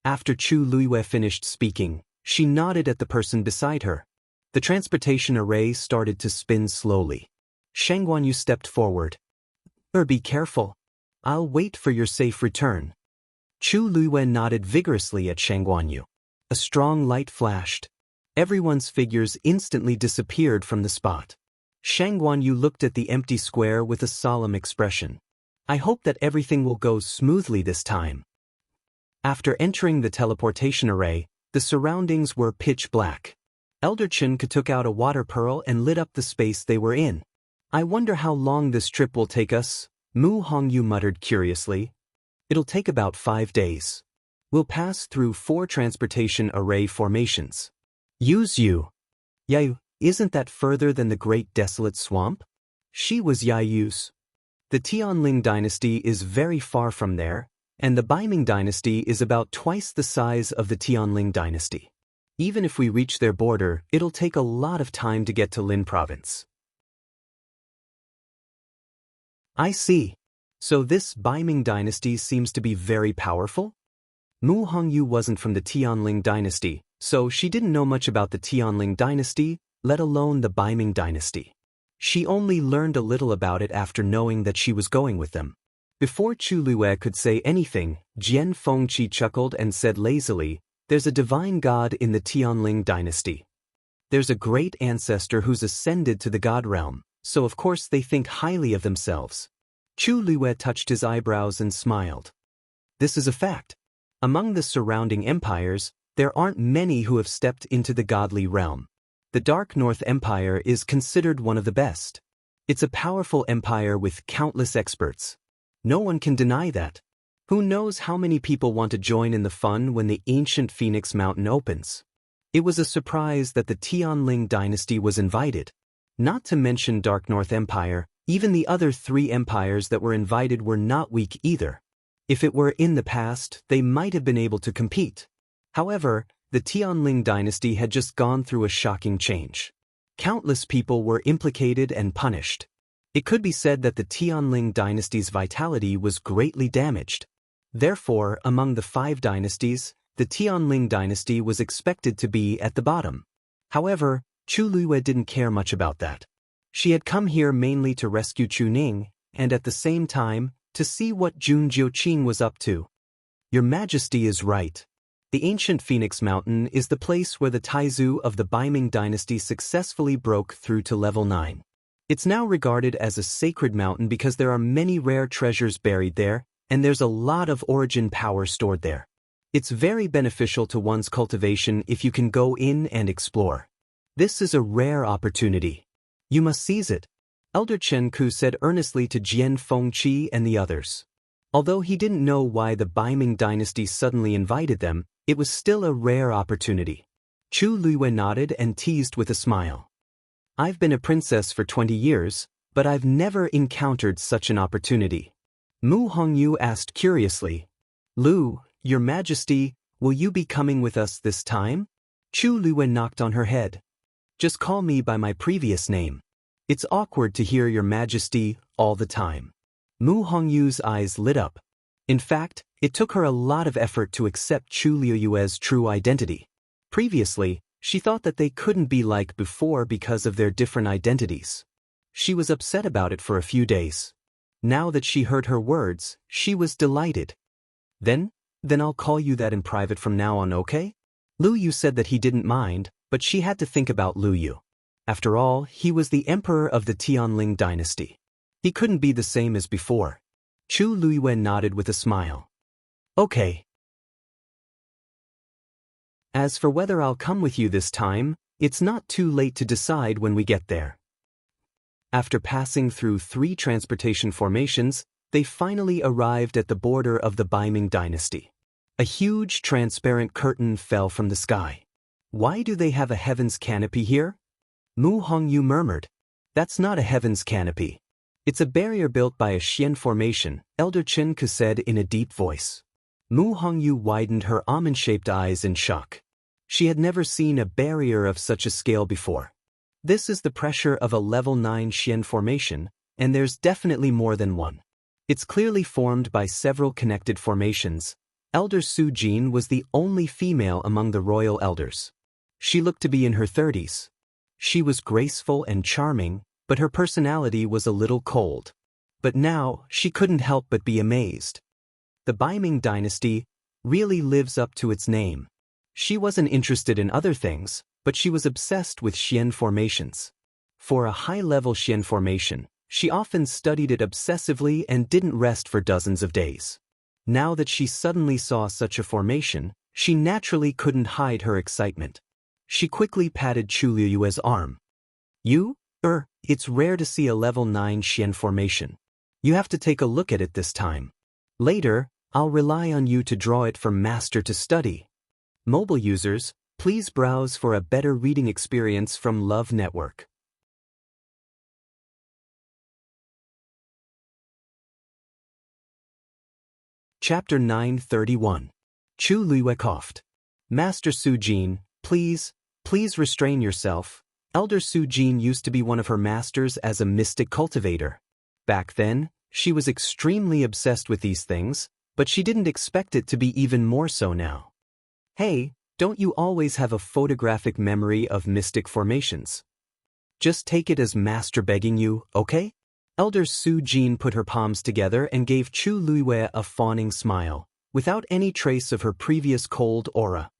After Chu Luiyue finished speaking, she nodded at the person beside her. The transportation array started to spin slowly. Sheng Guanyu stepped forward. "Be careful. I'll wait for your safe return." Chu Luiyue nodded vigorously at Sheng Guanyu. A strong light flashed. Everyone's figures instantly disappeared from the spot. Sheng Guanyu looked at the empty square with a solemn expression. "I hope that everything will go smoothly this time." After entering the teleportation array, the surroundings were pitch black. Elder Chen took out a water pearl and lit up the space they were in. "I wonder how long this trip will take us," Mu Hongyu muttered curiously. "It'll take about 5 days. We'll pass through 4 transportation array formations." "Use you. Yayu, isn't that further than the Great Desolate Swamp?" She was Yayu's. The Tianling dynasty is very far from there, and the Baiming dynasty is about twice the size of the Tianling dynasty. Even if we reach their border, it'll take a lot of time to get to Lin province. "I see. So this Baiming dynasty seems to be very powerful?" Mu Hongyu wasn't from the Tianling dynasty, so she didn't know much about the Tianling dynasty, let alone the Baiming dynasty. She only learned a little about it after knowing that she was going with them. Before Chu Luiyue could say anything, Jian Fengqi chuckled and said lazily, "There's a divine god in the Tianling dynasty. There's a great ancestor who's ascended to the god realm, so of course they think highly of themselves." Chu Luiyue touched his eyebrows and smiled. "This is a fact. Among the surrounding empires, there aren't many who have stepped into the godly realm. The Dark North Empire is considered one of the best. It's a powerful empire with countless experts. No one can deny that. Who knows how many people want to join in the fun when the ancient Phoenix Mountain opens? It was a surprise that the Tianling dynasty was invited. Not to mention Dark North Empire, even the other 3 empires that were invited were not weak either. If it were in the past, they might have been able to compete. However, the Tianling dynasty had just gone through a shocking change. Countless people were implicated and punished. It could be said that the Tianling dynasty's vitality was greatly damaged. Therefore, among the 5 dynasties, the Tianling dynasty was expected to be at the bottom. However, Chu Luiyue didn't care much about that. She had come here mainly to rescue Chu Ning, and at the same time, to see what Jun Jiuqing was up to. Your Majesty is right. The ancient Phoenix Mountain is the place where the Taizu of the Baiming dynasty successfully broke through to level 9. It's now regarded as a sacred mountain because there are many rare treasures buried there, and there's a lot of origin power stored there. It's very beneficial to one's cultivation if you can go in and explore. This is a rare opportunity. You must seize it, Elder Chen Ku said earnestly to Jian Fengqi and the others. Although he didn't know why the Baiming dynasty suddenly invited them, it was still a rare opportunity. Chu Luiyue nodded and teased with a smile. I've been a princess for 20 years, but I've never encountered such an opportunity. Mu Hongyu asked curiously, Lu, Your Majesty, will you be coming with us this time? Chu Luiyue knocked on her head. Just call me by my previous name. It's awkward to hear Your Majesty all the time. Mu Hongyu's eyes lit up. In fact, it took her a lot of effort to accept Chu Luiyue's true identity. Previously, she thought that they couldn't be like before because of their different identities. She was upset about it for a few days. Now that she heard her words, she was delighted. Then I'll call you that in private from now on, okay? Lu Yu said that he didn't mind, but she had to think about Lu Yu. After all, he was the emperor of the Tianling dynasty. He couldn't be the same as before. Chu Luiyue nodded with a smile. Okay. As for whether I'll come with you this time, it's not too late to decide when we get there. After passing through 3 transportation formations, they finally arrived at the border of the Baiming dynasty. A huge transparent curtain fell from the sky. Why do they have a heaven's canopy here? Mu Hongyu murmured. That's not a heaven's canopy. It's a barrier built by a Xian formation, Elder Chen Ku said in a deep voice. Mu Hongyu widened her almond-shaped eyes in shock. She had never seen a barrier of such a scale before. This is the pressure of a level 9 Xian formation, and there's definitely more than one. It's clearly formed by several connected formations. Elder Su Jin was the only female among the royal elders. She looked to be in her 30s. She was graceful and charming, but her personality was a little cold. But now, she couldn't help but be amazed. The Baiming dynasty really lives up to its name. She wasn't interested in other things, but she was obsessed with Xian formations. For a high-level Xian formation, she often studied it obsessively and didn't rest for dozens of days. Now that she suddenly saw such a formation, she naturally couldn't hide her excitement. She quickly patted Chu Luiyue's arm. It's rare to see a level 9 Xian formation. You have to take a look at it this time. Later, I'll rely on you to draw it from master to study. Mobile users, please browse for a better reading experience from Love Network. Chapter 931. Chu Luiyue coughed. Master Su Jin, please restrain yourself. Elder Su Jin used to be one of her masters as a mystic cultivator. Back then, she was extremely obsessed with these things, but she didn't expect it to be even more so now. Hey, don't you always have a photographic memory of mystic formations? Just take it as master begging you, okay? Elder Su Jin put her palms together and gave Chu Luiyue a fawning smile, without any trace of her previous cold aura.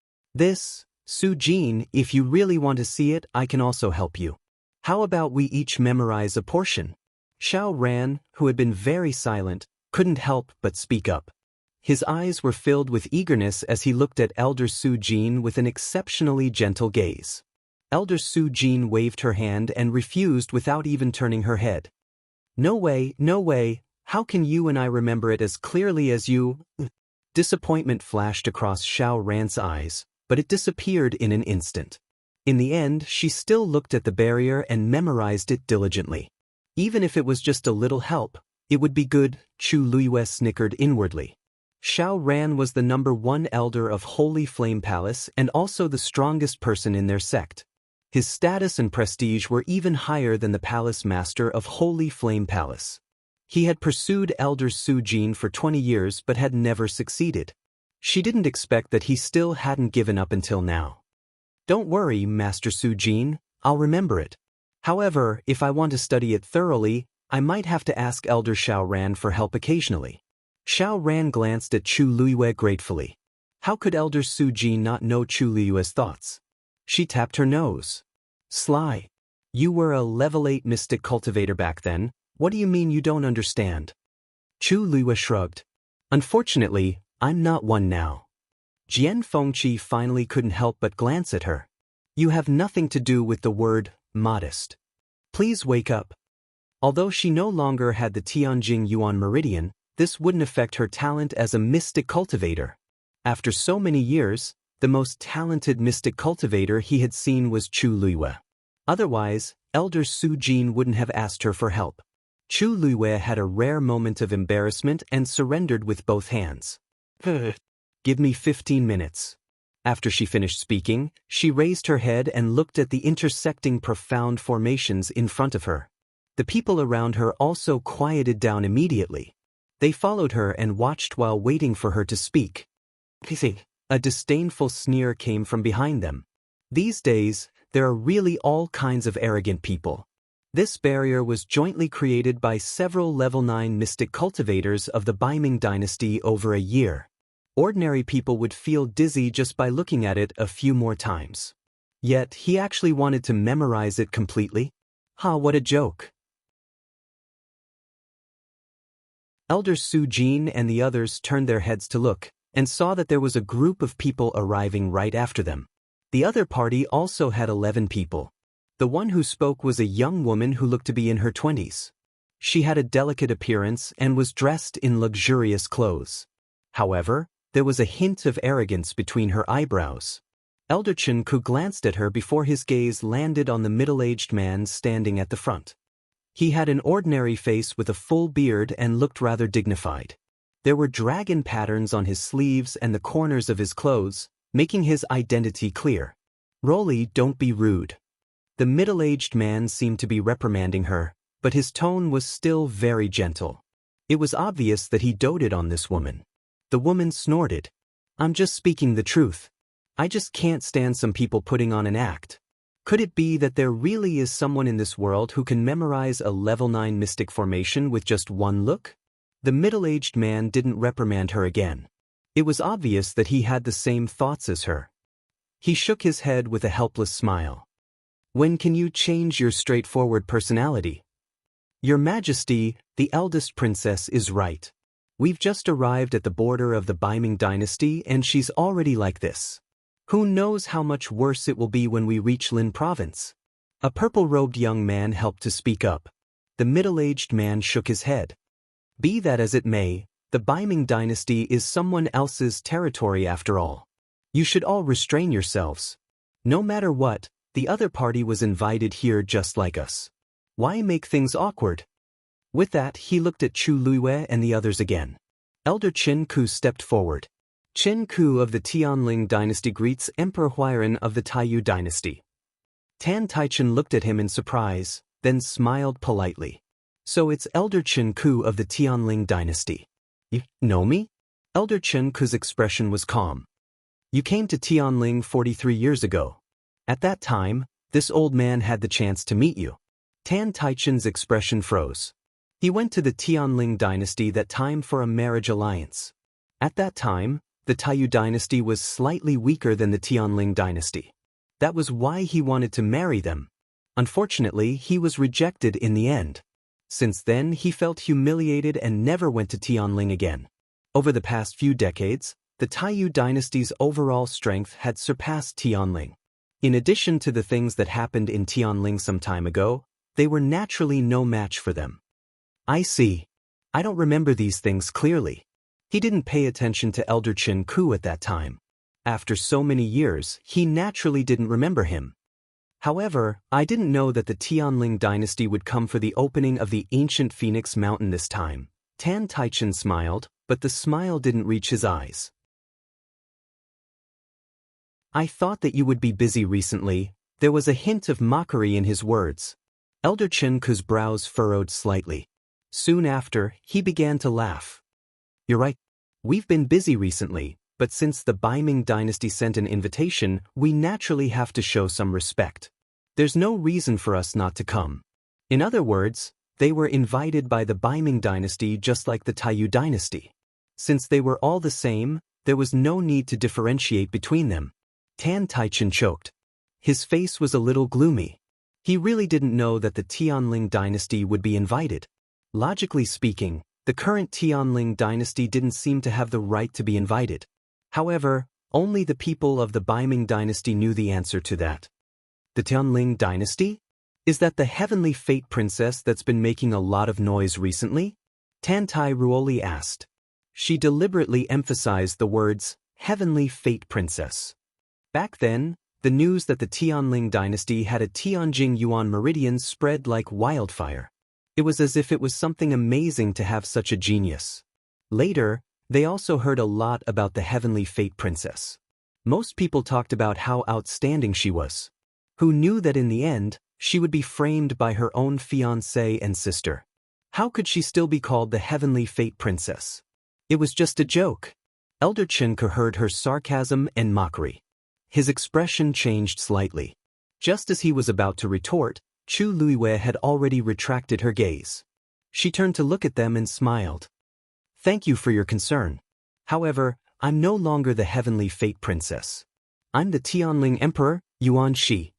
Su Jin, if you really want to see it, I can also help you. How about we each memorize a portion? Xiao Ran, who had been very silent, couldn't help but speak up. His eyes were filled with eagerness as he looked at Elder Su Jin with an exceptionally gentle gaze. Elder Su Jin waved her hand and refused without even turning her head. No way, no way, how can you and I remember it as clearly as you? Disappointment flashed across Xiao Ran's eyes, but it disappeared in an instant. In the end, she still looked at the barrier and memorized it diligently. Even if it was just a little help, it would be good, Chu Luiyue snickered inwardly. Xiao Ran was the #1 elder of Holy Flame Palace and also the strongest person in their sect. His status and prestige were even higher than the palace master of Holy Flame Palace. He had pursued Elder Su Jin for 20 years but had never succeeded. She didn't expect that he still hadn't given up until now. Don't worry, Master Su Jin, I'll remember it. However, if I want to study it thoroughly, I might have to ask Elder Xiao Ran for help occasionally. Xiao Ran glanced at Chu Luiyue gratefully. How could Elder Su Jin not know Chu Luiyue's thoughts? She tapped her nose. Sly. You were a level 8 mystic cultivator back then, what do you mean you don't understand? Chu Luiyue shrugged. Unfortunately, I'm not one now. Jian Fengqi finally couldn't help but glance at her. You have nothing to do with the word, modest. Please wake up. Although she no longer had the Tianjing Yuan Meridian, this wouldn't affect her talent as a mystic cultivator. After so many years, the most talented mystic cultivator he had seen was Chu Luiyue. Otherwise, Elder Su Jin wouldn't have asked her for help. Chu Luiyue had a rare moment of embarrassment and surrendered with both hands. Give me 15 minutes. After she finished speaking, she raised her head and looked at the intersecting profound formations in front of her. The people around her also quieted down immediately. They followed her and watched while waiting for her to speak. A disdainful sneer came from behind them. These days, there are really all kinds of arrogant people. This barrier was jointly created by several level 9 mystic cultivators of the Baiming dynasty over a year. Ordinary people would feel dizzy just by looking at it a few more times. Yet, he actually wanted to memorize it completely? What a joke. Elder Su Jin and the others turned their heads to look, and saw that there was a group of people arriving right after them. The other party also had 11 people. The one who spoke was a young woman who looked to be in her 20s. She had a delicate appearance and was dressed in luxurious clothes. However, there was a hint of arrogance between her eyebrows. Elder Jianghu glanced at her before his gaze landed on the middle-aged man standing at the front. He had an ordinary face with a full beard and looked rather dignified. There were dragon patterns on his sleeves and the corners of his clothes, making his identity clear. Rolly, don't be rude. The middle-aged man seemed to be reprimanding her, but his tone was still very gentle. It was obvious that he doted on this woman. The woman snorted. I'm just speaking the truth. I just can't stand some people putting on an act. Could it be that there really is someone in this world who can memorize a level 9 mystic formation with just one look? The middle-aged man didn't reprimand her again. It was obvious that he had the same thoughts as her. He shook his head with a helpless smile. When can you change your straightforward personality? Your Majesty, the eldest princess is right. We've just arrived at the border of the Baiming dynasty and she's already like this. Who knows how much worse it will be when we reach Lin province? A purple-robed young man helped to speak up. The middle-aged man shook his head. Be that as it may, the Baiming dynasty is someone else's territory after all. You should all restrain yourselves. No matter what, the other party was invited here just like us. Why make things awkward? With that, he looked at Chu Luiyue and the others again. Elder Jianghu stepped forward. Jianghu of the Tianling dynasty greets Emperor Huairan of the Taiyu dynasty. Tan Taichen looked at him in surprise, then smiled politely. So it's Elder Jianghu of the Tianling dynasty. You know me? Elder Jianghu's expression was calm. You came to Tianling 43 years ago. At that time, this old man had the chance to meet you. Tan Taichen's expression froze. He went to the Tianling dynasty that time for a marriage alliance. At that time, the Taiyu dynasty was slightly weaker than the Tianling dynasty. That was why he wanted to marry them. Unfortunately, he was rejected in the end. Since then, he felt humiliated and never went to Tianling again. Over the past few decades, the Taiyu dynasty's overall strength had surpassed Tianling. In addition to the things that happened in Tianling some time ago, they were naturally no match for them. I see. I don't remember these things clearly. He didn't pay attention to Elder Chen Ku at that time. After so many years, he naturally didn't remember him. However, I didn't know that the Tianling dynasty would come for the opening of the ancient Phoenix Mountain this time. Tan Taichen smiled, but the smile didn't reach his eyes. I thought that you would be busy recently. There was a hint of mockery in his words. Elder Chen Ku's brows furrowed slightly. Soon after, he began to laugh. You're right. We've been busy recently, but since the Baiming dynasty sent an invitation, we naturally have to show some respect. There's no reason for us not to come. In other words, they were invited by the Baiming dynasty just like the Taiyu dynasty. Since they were all the same, there was no need to differentiate between them. Tan Taichen choked. His face was a little gloomy. He really didn't know that the Tianling dynasty would be invited. Logically speaking, the current Tianling dynasty didn't seem to have the right to be invited. However, only the people of the Baiming dynasty knew the answer to that. The Tianling dynasty? Is that the heavenly fate princess that's been making a lot of noise recently? Tantai Ruoli asked. She deliberately emphasized the words, heavenly fate princess. Back then, the news that the Tianling dynasty had a Tianjing Yuan meridian spread like wildfire. It was as if it was something amazing to have such a genius. Later, they also heard a lot about the heavenly fate princess. Most people talked about how outstanding she was. Who knew that in the end, she would be framed by her own fiancé and sister? How could she still be called the heavenly fate princess? It was just a joke. Elder Chen Ke heard her sarcasm and mockery. His expression changed slightly. Just as he was about to retort, Chu Luiwei had already retracted her gaze. She turned to look at them and smiled. Thank you for your concern. However, I'm no longer the heavenly fate princess. I'm the Tianling Emperor, Yuan Shi.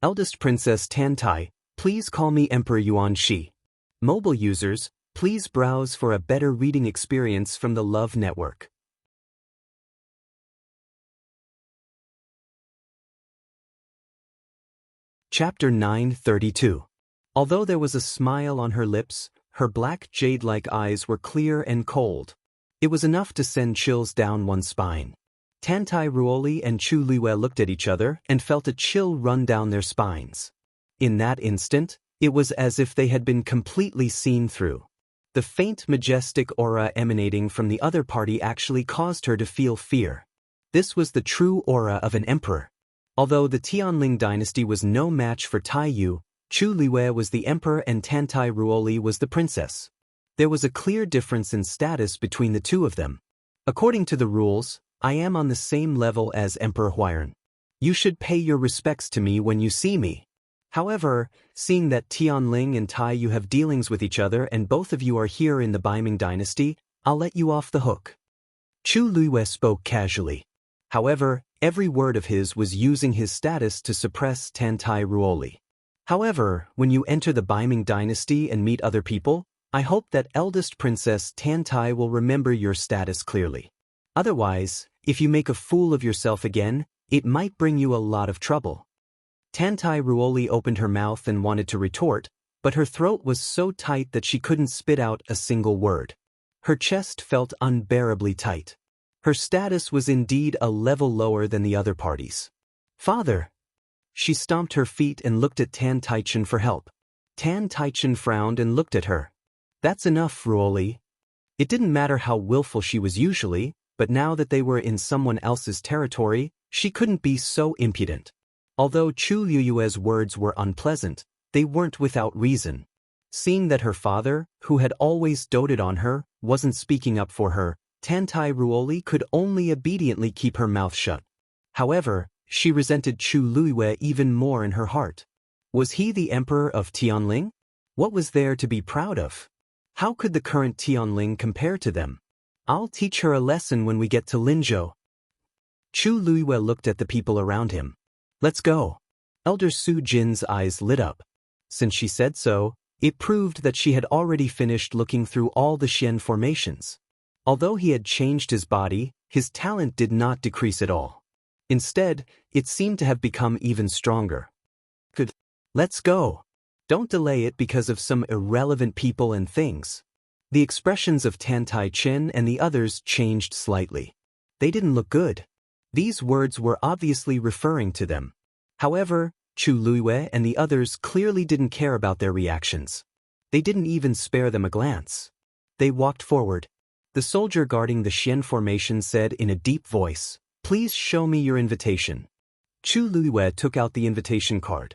Eldest Princess Tantai, please call me Emperor Yuan Shi. Mobile users, please browse for a better reading experience from the Love Network. Chapter 932. Although there was a smile on her lips, her black jade-like eyes were clear and cold. It was enough to send chills down one's spine. Tantai Ruoli and Chu Luiwei looked at each other and felt a chill run down their spines. In that instant, it was as if they had been completely seen through. The faint majestic aura emanating from the other party actually caused her to feel fear. This was the true aura of an emperor. Although the Tianling dynasty was no match for Taiyu, Chu Luiwei was the emperor and Tantai Ruoli was the princess. There was a clear difference in status between the two of them. According to the rules, I am on the same level as Emperor Huairan. You should pay your respects to me when you see me. However, seeing that Tianling and Taiyu have dealings with each other and both of you are here in the Baiming dynasty, I'll let you off the hook. Chu Luiwei spoke casually. However, every word of his was using his status to suppress Tantai Ruoli. However, when you enter the Baiming dynasty and meet other people, I hope that eldest Princess Tantai will remember your status clearly. Otherwise, if you make a fool of yourself again, it might bring you a lot of trouble. Tantai Ruoli opened her mouth and wanted to retort, but her throat was so tight that she couldn't spit out a single word. Her chest felt unbearably tight. Her status was indeed a level lower than the other parties. Father! She stomped her feet and looked at Tan Taichen for help. Tan Taichen frowned and looked at her. That's enough, Ruoli. It didn't matter how willful she was usually, but now that they were in someone else's territory, she couldn't be so impudent. Although Chu Luiwei's words were unpleasant, they weren't without reason. Seeing that her father, who had always doted on her, wasn't speaking up for her, Tantai Ruoli could only obediently keep her mouth shut. However, she resented Chu Luiwei even more in her heart. Was he the emperor of Tianling? What was there to be proud of? How could the current Tianling compare to them? I'll teach her a lesson when we get to Linzhou. Chu Luiwei looked at the people around him. Let's go. Elder Su Jin's eyes lit up. Since she said so, it proved that she had already finished looking through all the Xian formations. Although he had changed his body, his talent did not decrease at all. Instead, it seemed to have become even stronger. Good. Let's go. Don't delay it because of some irrelevant people and things. The expressions of Tan Tai Chin and the others changed slightly. They didn't look good. These words were obviously referring to them. However, Chu Luiwei and the others clearly didn't care about their reactions. They didn't even spare them a glance. They walked forward. The soldier guarding the Xian formation said in a deep voice, "Please show me your invitation." Chu Luiwei took out the invitation card.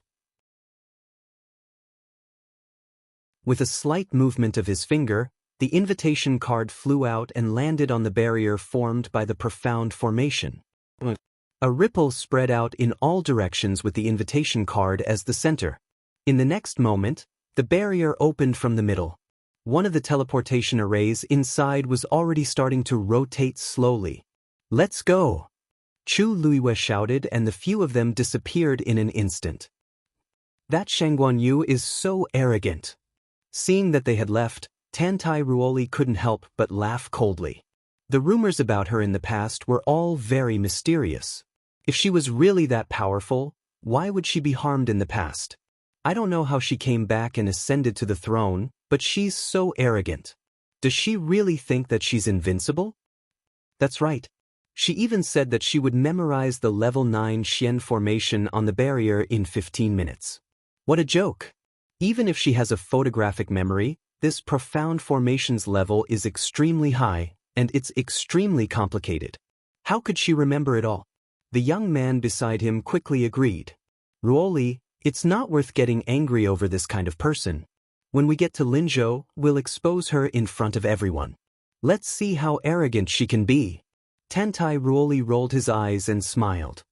With a slight movement of his finger, the invitation card flew out and landed on the barrier formed by the profound formation. A ripple spread out in all directions with the invitation card as the center. In the next moment, the barrier opened from the middle. One of the teleportation arrays inside was already starting to rotate slowly. "Let's go!" Chu Luiwei shouted, and the few of them disappeared in an instant. "That Shangguan Yu is so arrogant." Seeing that they had left, Tantai Ruoli couldn't help but laugh coldly. The rumors about her in the past were all very mysterious. If she was really that powerful, why would she be harmed in the past? I don't know how she came back and ascended to the throne, but she's so arrogant. Does she really think that she's invincible? That's right. She even said that she would memorize the level 9 Xian formation on the barrier in 15 minutes. What a joke! Even if she has a photographic memory, this profound formations level is extremely high, and it's extremely complicated. How could she remember it all? The young man beside him quickly agreed. "Ruoli, it's not worth getting angry over this kind of person. When we get to Linzhou, we'll expose her in front of everyone. Let's see how arrogant she can be." Tantai Ruoli rolled his eyes and smiled.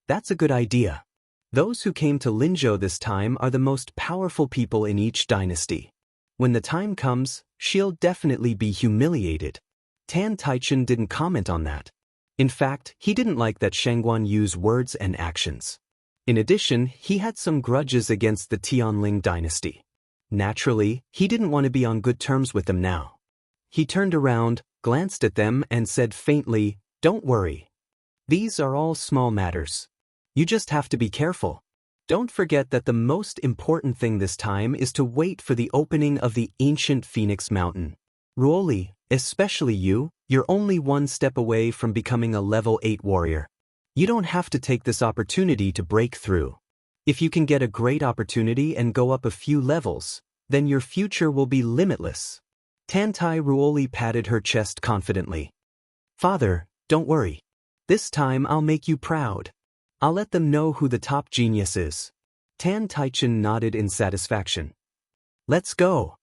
"That's a good idea. Those who came to Linzhou this time are the most powerful people in each dynasty. When the time comes, she'll definitely be humiliated." Tan Taichen didn't comment on that. In fact, he didn't like that Shangguan Yu's words and actions. In addition, he had some grudges against the Tianling dynasty. Naturally, he didn't want to be on good terms with them now. He turned around, glanced at them, and said faintly, "Don't worry. These are all small matters. You just have to be careful. Don't forget that the most important thing this time is to wait for the opening of the ancient Phoenix Mountain. Ruoli, especially you're only one step away from becoming a level 8 warrior. You don't have to take this opportunity to break through. If you can get a great opportunity and go up a few levels, then your future will be limitless." Tantai Ruoli patted her chest confidently. "Father, don't worry. This time I'll make you proud. I'll let them know who the top genius is." Tan Taichen nodded in satisfaction. "Let's go."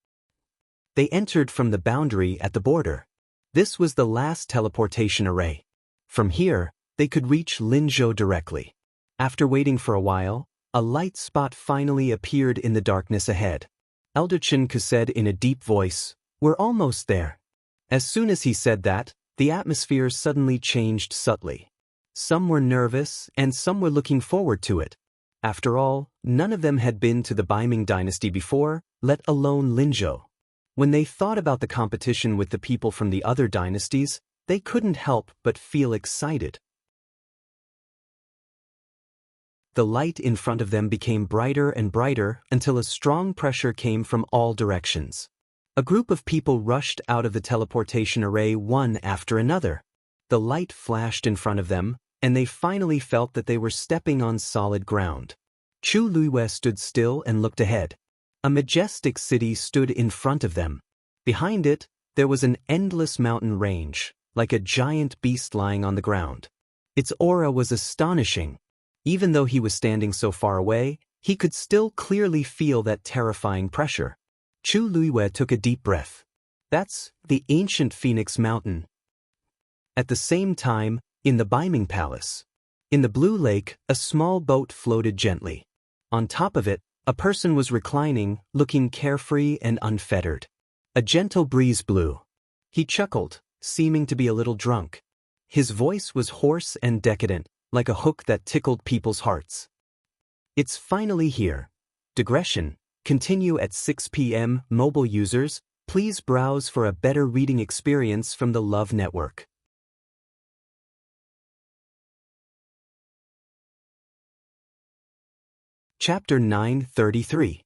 They entered from the boundary at the border. This was the last teleportation array. From here, they could reach Linzhou directly. After waiting for a while, a light spot finally appeared in the darkness ahead. Elder Chinku said in a deep voice, "We're almost there." As soon as he said that, the atmosphere suddenly changed subtly. Some were nervous, and some were looking forward to it. After all, none of them had been to the Baiming dynasty before, let alone Linzhou. When they thought about the competition with the people from the other dynasties, they couldn't help but feel excited. The light in front of them became brighter and brighter until a strong pressure came from all directions. A group of people rushed out of the teleportation array one after another. The light flashed in front of them, and they finally felt that they were stepping on solid ground. Chu Luiwei stood still and looked ahead. A majestic city stood in front of them. Behind it, there was an endless mountain range, like a giant beast lying on the ground. Its aura was astonishing. Even though he was standing so far away, he could still clearly feel that terrifying pressure. Chu Luiwei took a deep breath. That's the ancient Phoenix Mountain. At the same time, in the Baiming Palace. In the blue lake, a small boat floated gently. On top of it, a person was reclining, looking carefree and unfettered. A gentle breeze blew. He chuckled, seeming to be a little drunk. His voice was hoarse and decadent, like a hook that tickled people's hearts. "It's finally here. Digression. Continue at 6 p.m. Mobile users, Please browse for a better reading experience from the Love Network. Chapter 933.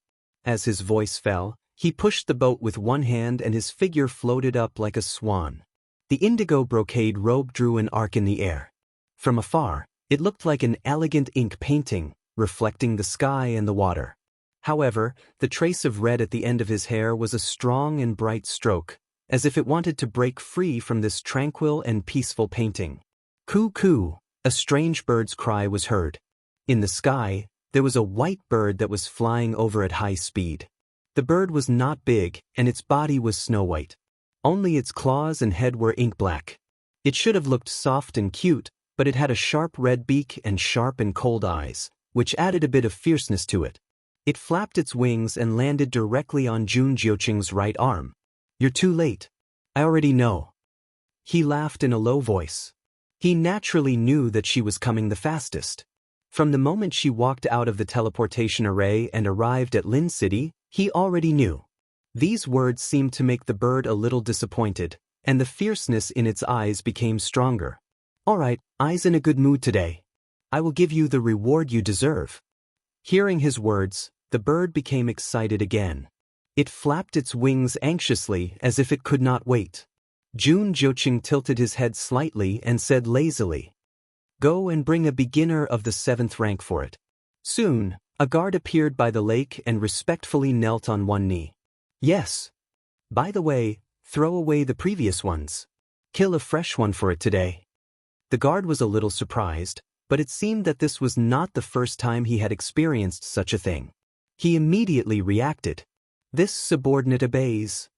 As his voice fell, he pushed the boat with one hand and his figure floated up like a swan. The indigo brocade robe drew an arc in the air. From afar, it looked like an elegant ink painting, reflecting the sky and the water. However, the trace of red at the end of his hair was a strong and bright stroke, as if it wanted to break free from this tranquil and peaceful painting. Coo coo, a strange bird's cry was heard. In the sky, there was a white bird that was flying over at high speed. The bird was not big, and its body was snow-white. Only its claws and head were ink-black. It should have looked soft and cute, but it had a sharp red beak and sharp and cold eyes, which added a bit of fierceness to it. It flapped its wings and landed directly on Jun Jiuqing's right arm. "You're too late. I already know." He laughed in a low voice. He naturally knew that she was coming the fastest. From the moment she walked out of the teleportation array and arrived at Lin City, he already knew. These words seemed to make the bird a little disappointed, and the fierceness in its eyes became stronger. "All right, I's in a good mood today. I will give you the reward you deserve." Hearing his words, the bird became excited again. It flapped its wings anxiously as if it could not wait. Jun Jiuqing tilted his head slightly and said lazily, "Go and bring a beginner of the 7th rank for it." Soon, a guard appeared by the lake and respectfully knelt on one knee. "Yes. By the way, throw away the previous ones. Kill a fresh one for it today." The guard was a little surprised, but it seemed that this was not the first time he had experienced such a thing. He immediately reacted. "This subordinate obeys."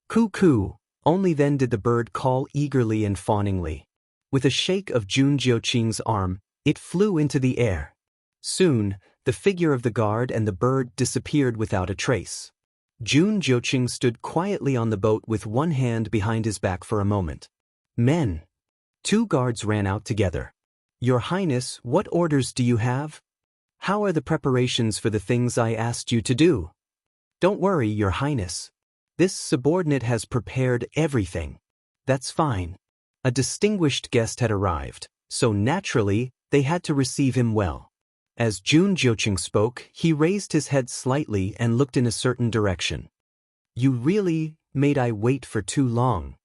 "Coo coo." Only then did the bird call eagerly and fawningly. With a shake of Jun Jiuqing's arm, it flew into the air. Soon, the figure of the guard and the bird disappeared without a trace. Jun Jiuqing stood quietly on the boat with one hand behind his back for a moment. "Men." 2 guards ran out together. "Your Highness, what orders do you have? How are the preparations for the things I asked you to do?" "Don't worry, Your Highness. This subordinate has prepared everything." "That's fine." A distinguished guest had arrived, so naturally, they had to receive him well. As Jun Jiuqing spoke, he raised his head slightly and looked in a certain direction. "You really made I wait for too long."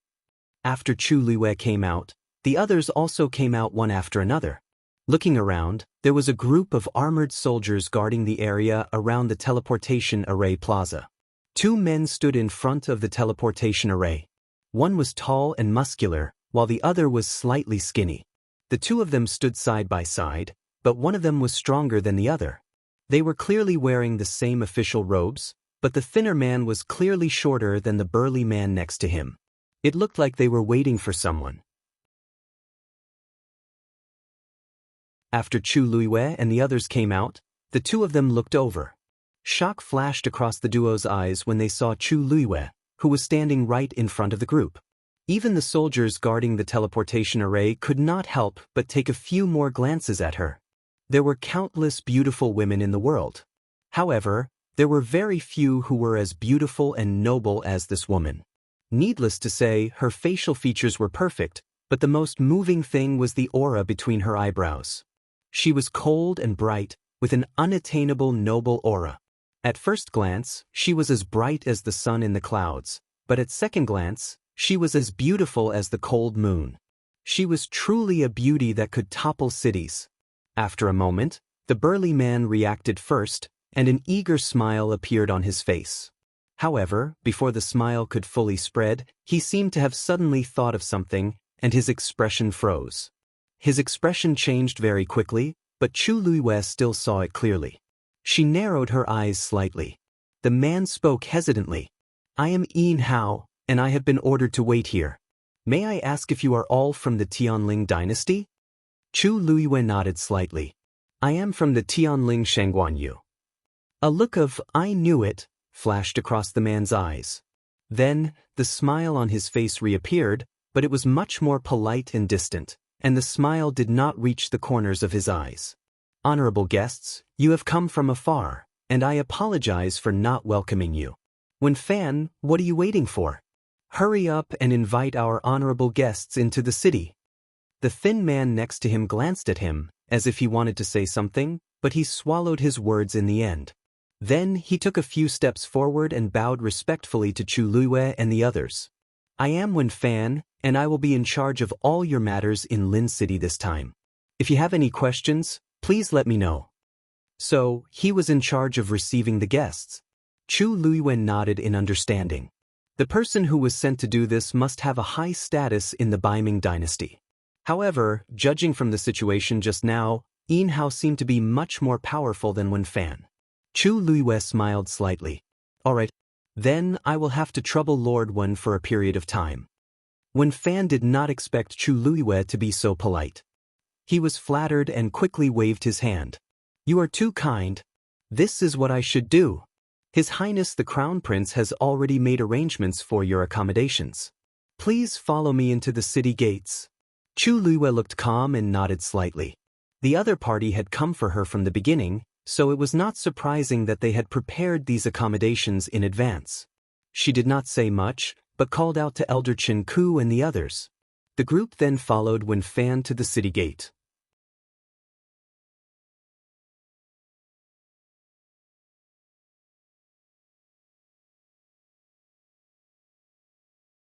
After Chu Luiwei came out, the others also came out one after another. Looking around, there was a group of armored soldiers guarding the area around the teleportation array plaza. 2 men stood in front of the teleportation array. One was tall and muscular, while the other was slightly skinny. The 2 of them stood side by side, but one of them was stronger than the other. They were clearly wearing the same official robes, but the thinner man was clearly shorter than the burly man next to him. It looked like they were waiting for someone. After Chu Luiwei and the others came out, the 2 of them looked over. Shock flashed across the duo's eyes when they saw Chu Luiwei, who was standing right in front of the group. Even the soldiers guarding the teleportation array could not help but take a few more glances at her. There were countless beautiful women in the world. However, there were very few who were as beautiful and noble as this woman. Needless to say, her facial features were perfect, but the most moving thing was the aura between her eyebrows. She was cold and bright, with an unattainable noble aura. At first glance, she was as bright as the sun in the clouds, but at second glance, she was as beautiful as the cold moon. She was truly a beauty that could topple cities. After a moment, the burly man reacted first, and an eager smile appeared on his face. However, before the smile could fully spread, he seemed to have suddenly thought of something, and his expression froze. His expression changed very quickly, but Chu Luiwei still saw it clearly. She narrowed her eyes slightly. The man spoke hesitantly. "I am Yin Hao, and I have been ordered to wait here. May I ask if you are all from the Tianling dynasty?" Chu Luiwei nodded slightly. "I am from the Tianling Shangguanyu." A look of "I knew it" flashed across the man's eyes. Then, the smile on his face reappeared, but it was much more polite and distant, and the smile did not reach the corners of his eyes. "Honorable guests, you have come from afar, and I apologize for not welcoming you. Wen Fan, what are you waiting for? Hurry up and invite our honorable guests into the city. The thin man next to him glanced at him, as if he wanted to say something, but he swallowed his words in the end. Then he took a few steps forward and bowed respectfully to Chu Luiyue and the others. I am Wen Fan, and I will be in charge of all your matters in Lin City this time. If you have any questions, please let me know. So, he was in charge of receiving the guests. Chu Luiyue nodded in understanding. The person who was sent to do this must have a high status in the Baiming dynasty. However, judging from the situation just now, Yin Hao seemed to be much more powerful than Wen Fan. Chu Luiyue smiled slightly. Alright, then I will have to trouble Lord Wen for a period of time. Wen Fan did not expect Chu Luiyue to be so polite. He was flattered and quickly waved his hand. You are too kind. This is what I should do. His Highness the Crown Prince has already made arrangements for your accommodations. Please follow me into the city gates. Chu Luiyue looked calm and nodded slightly. The other party had come for her from the beginning, so it was not surprising that they had prepared these accommodations in advance. She did not say much, but called out to Elder Chen Ku and the others. The group then followed Wen Fan to the city gate.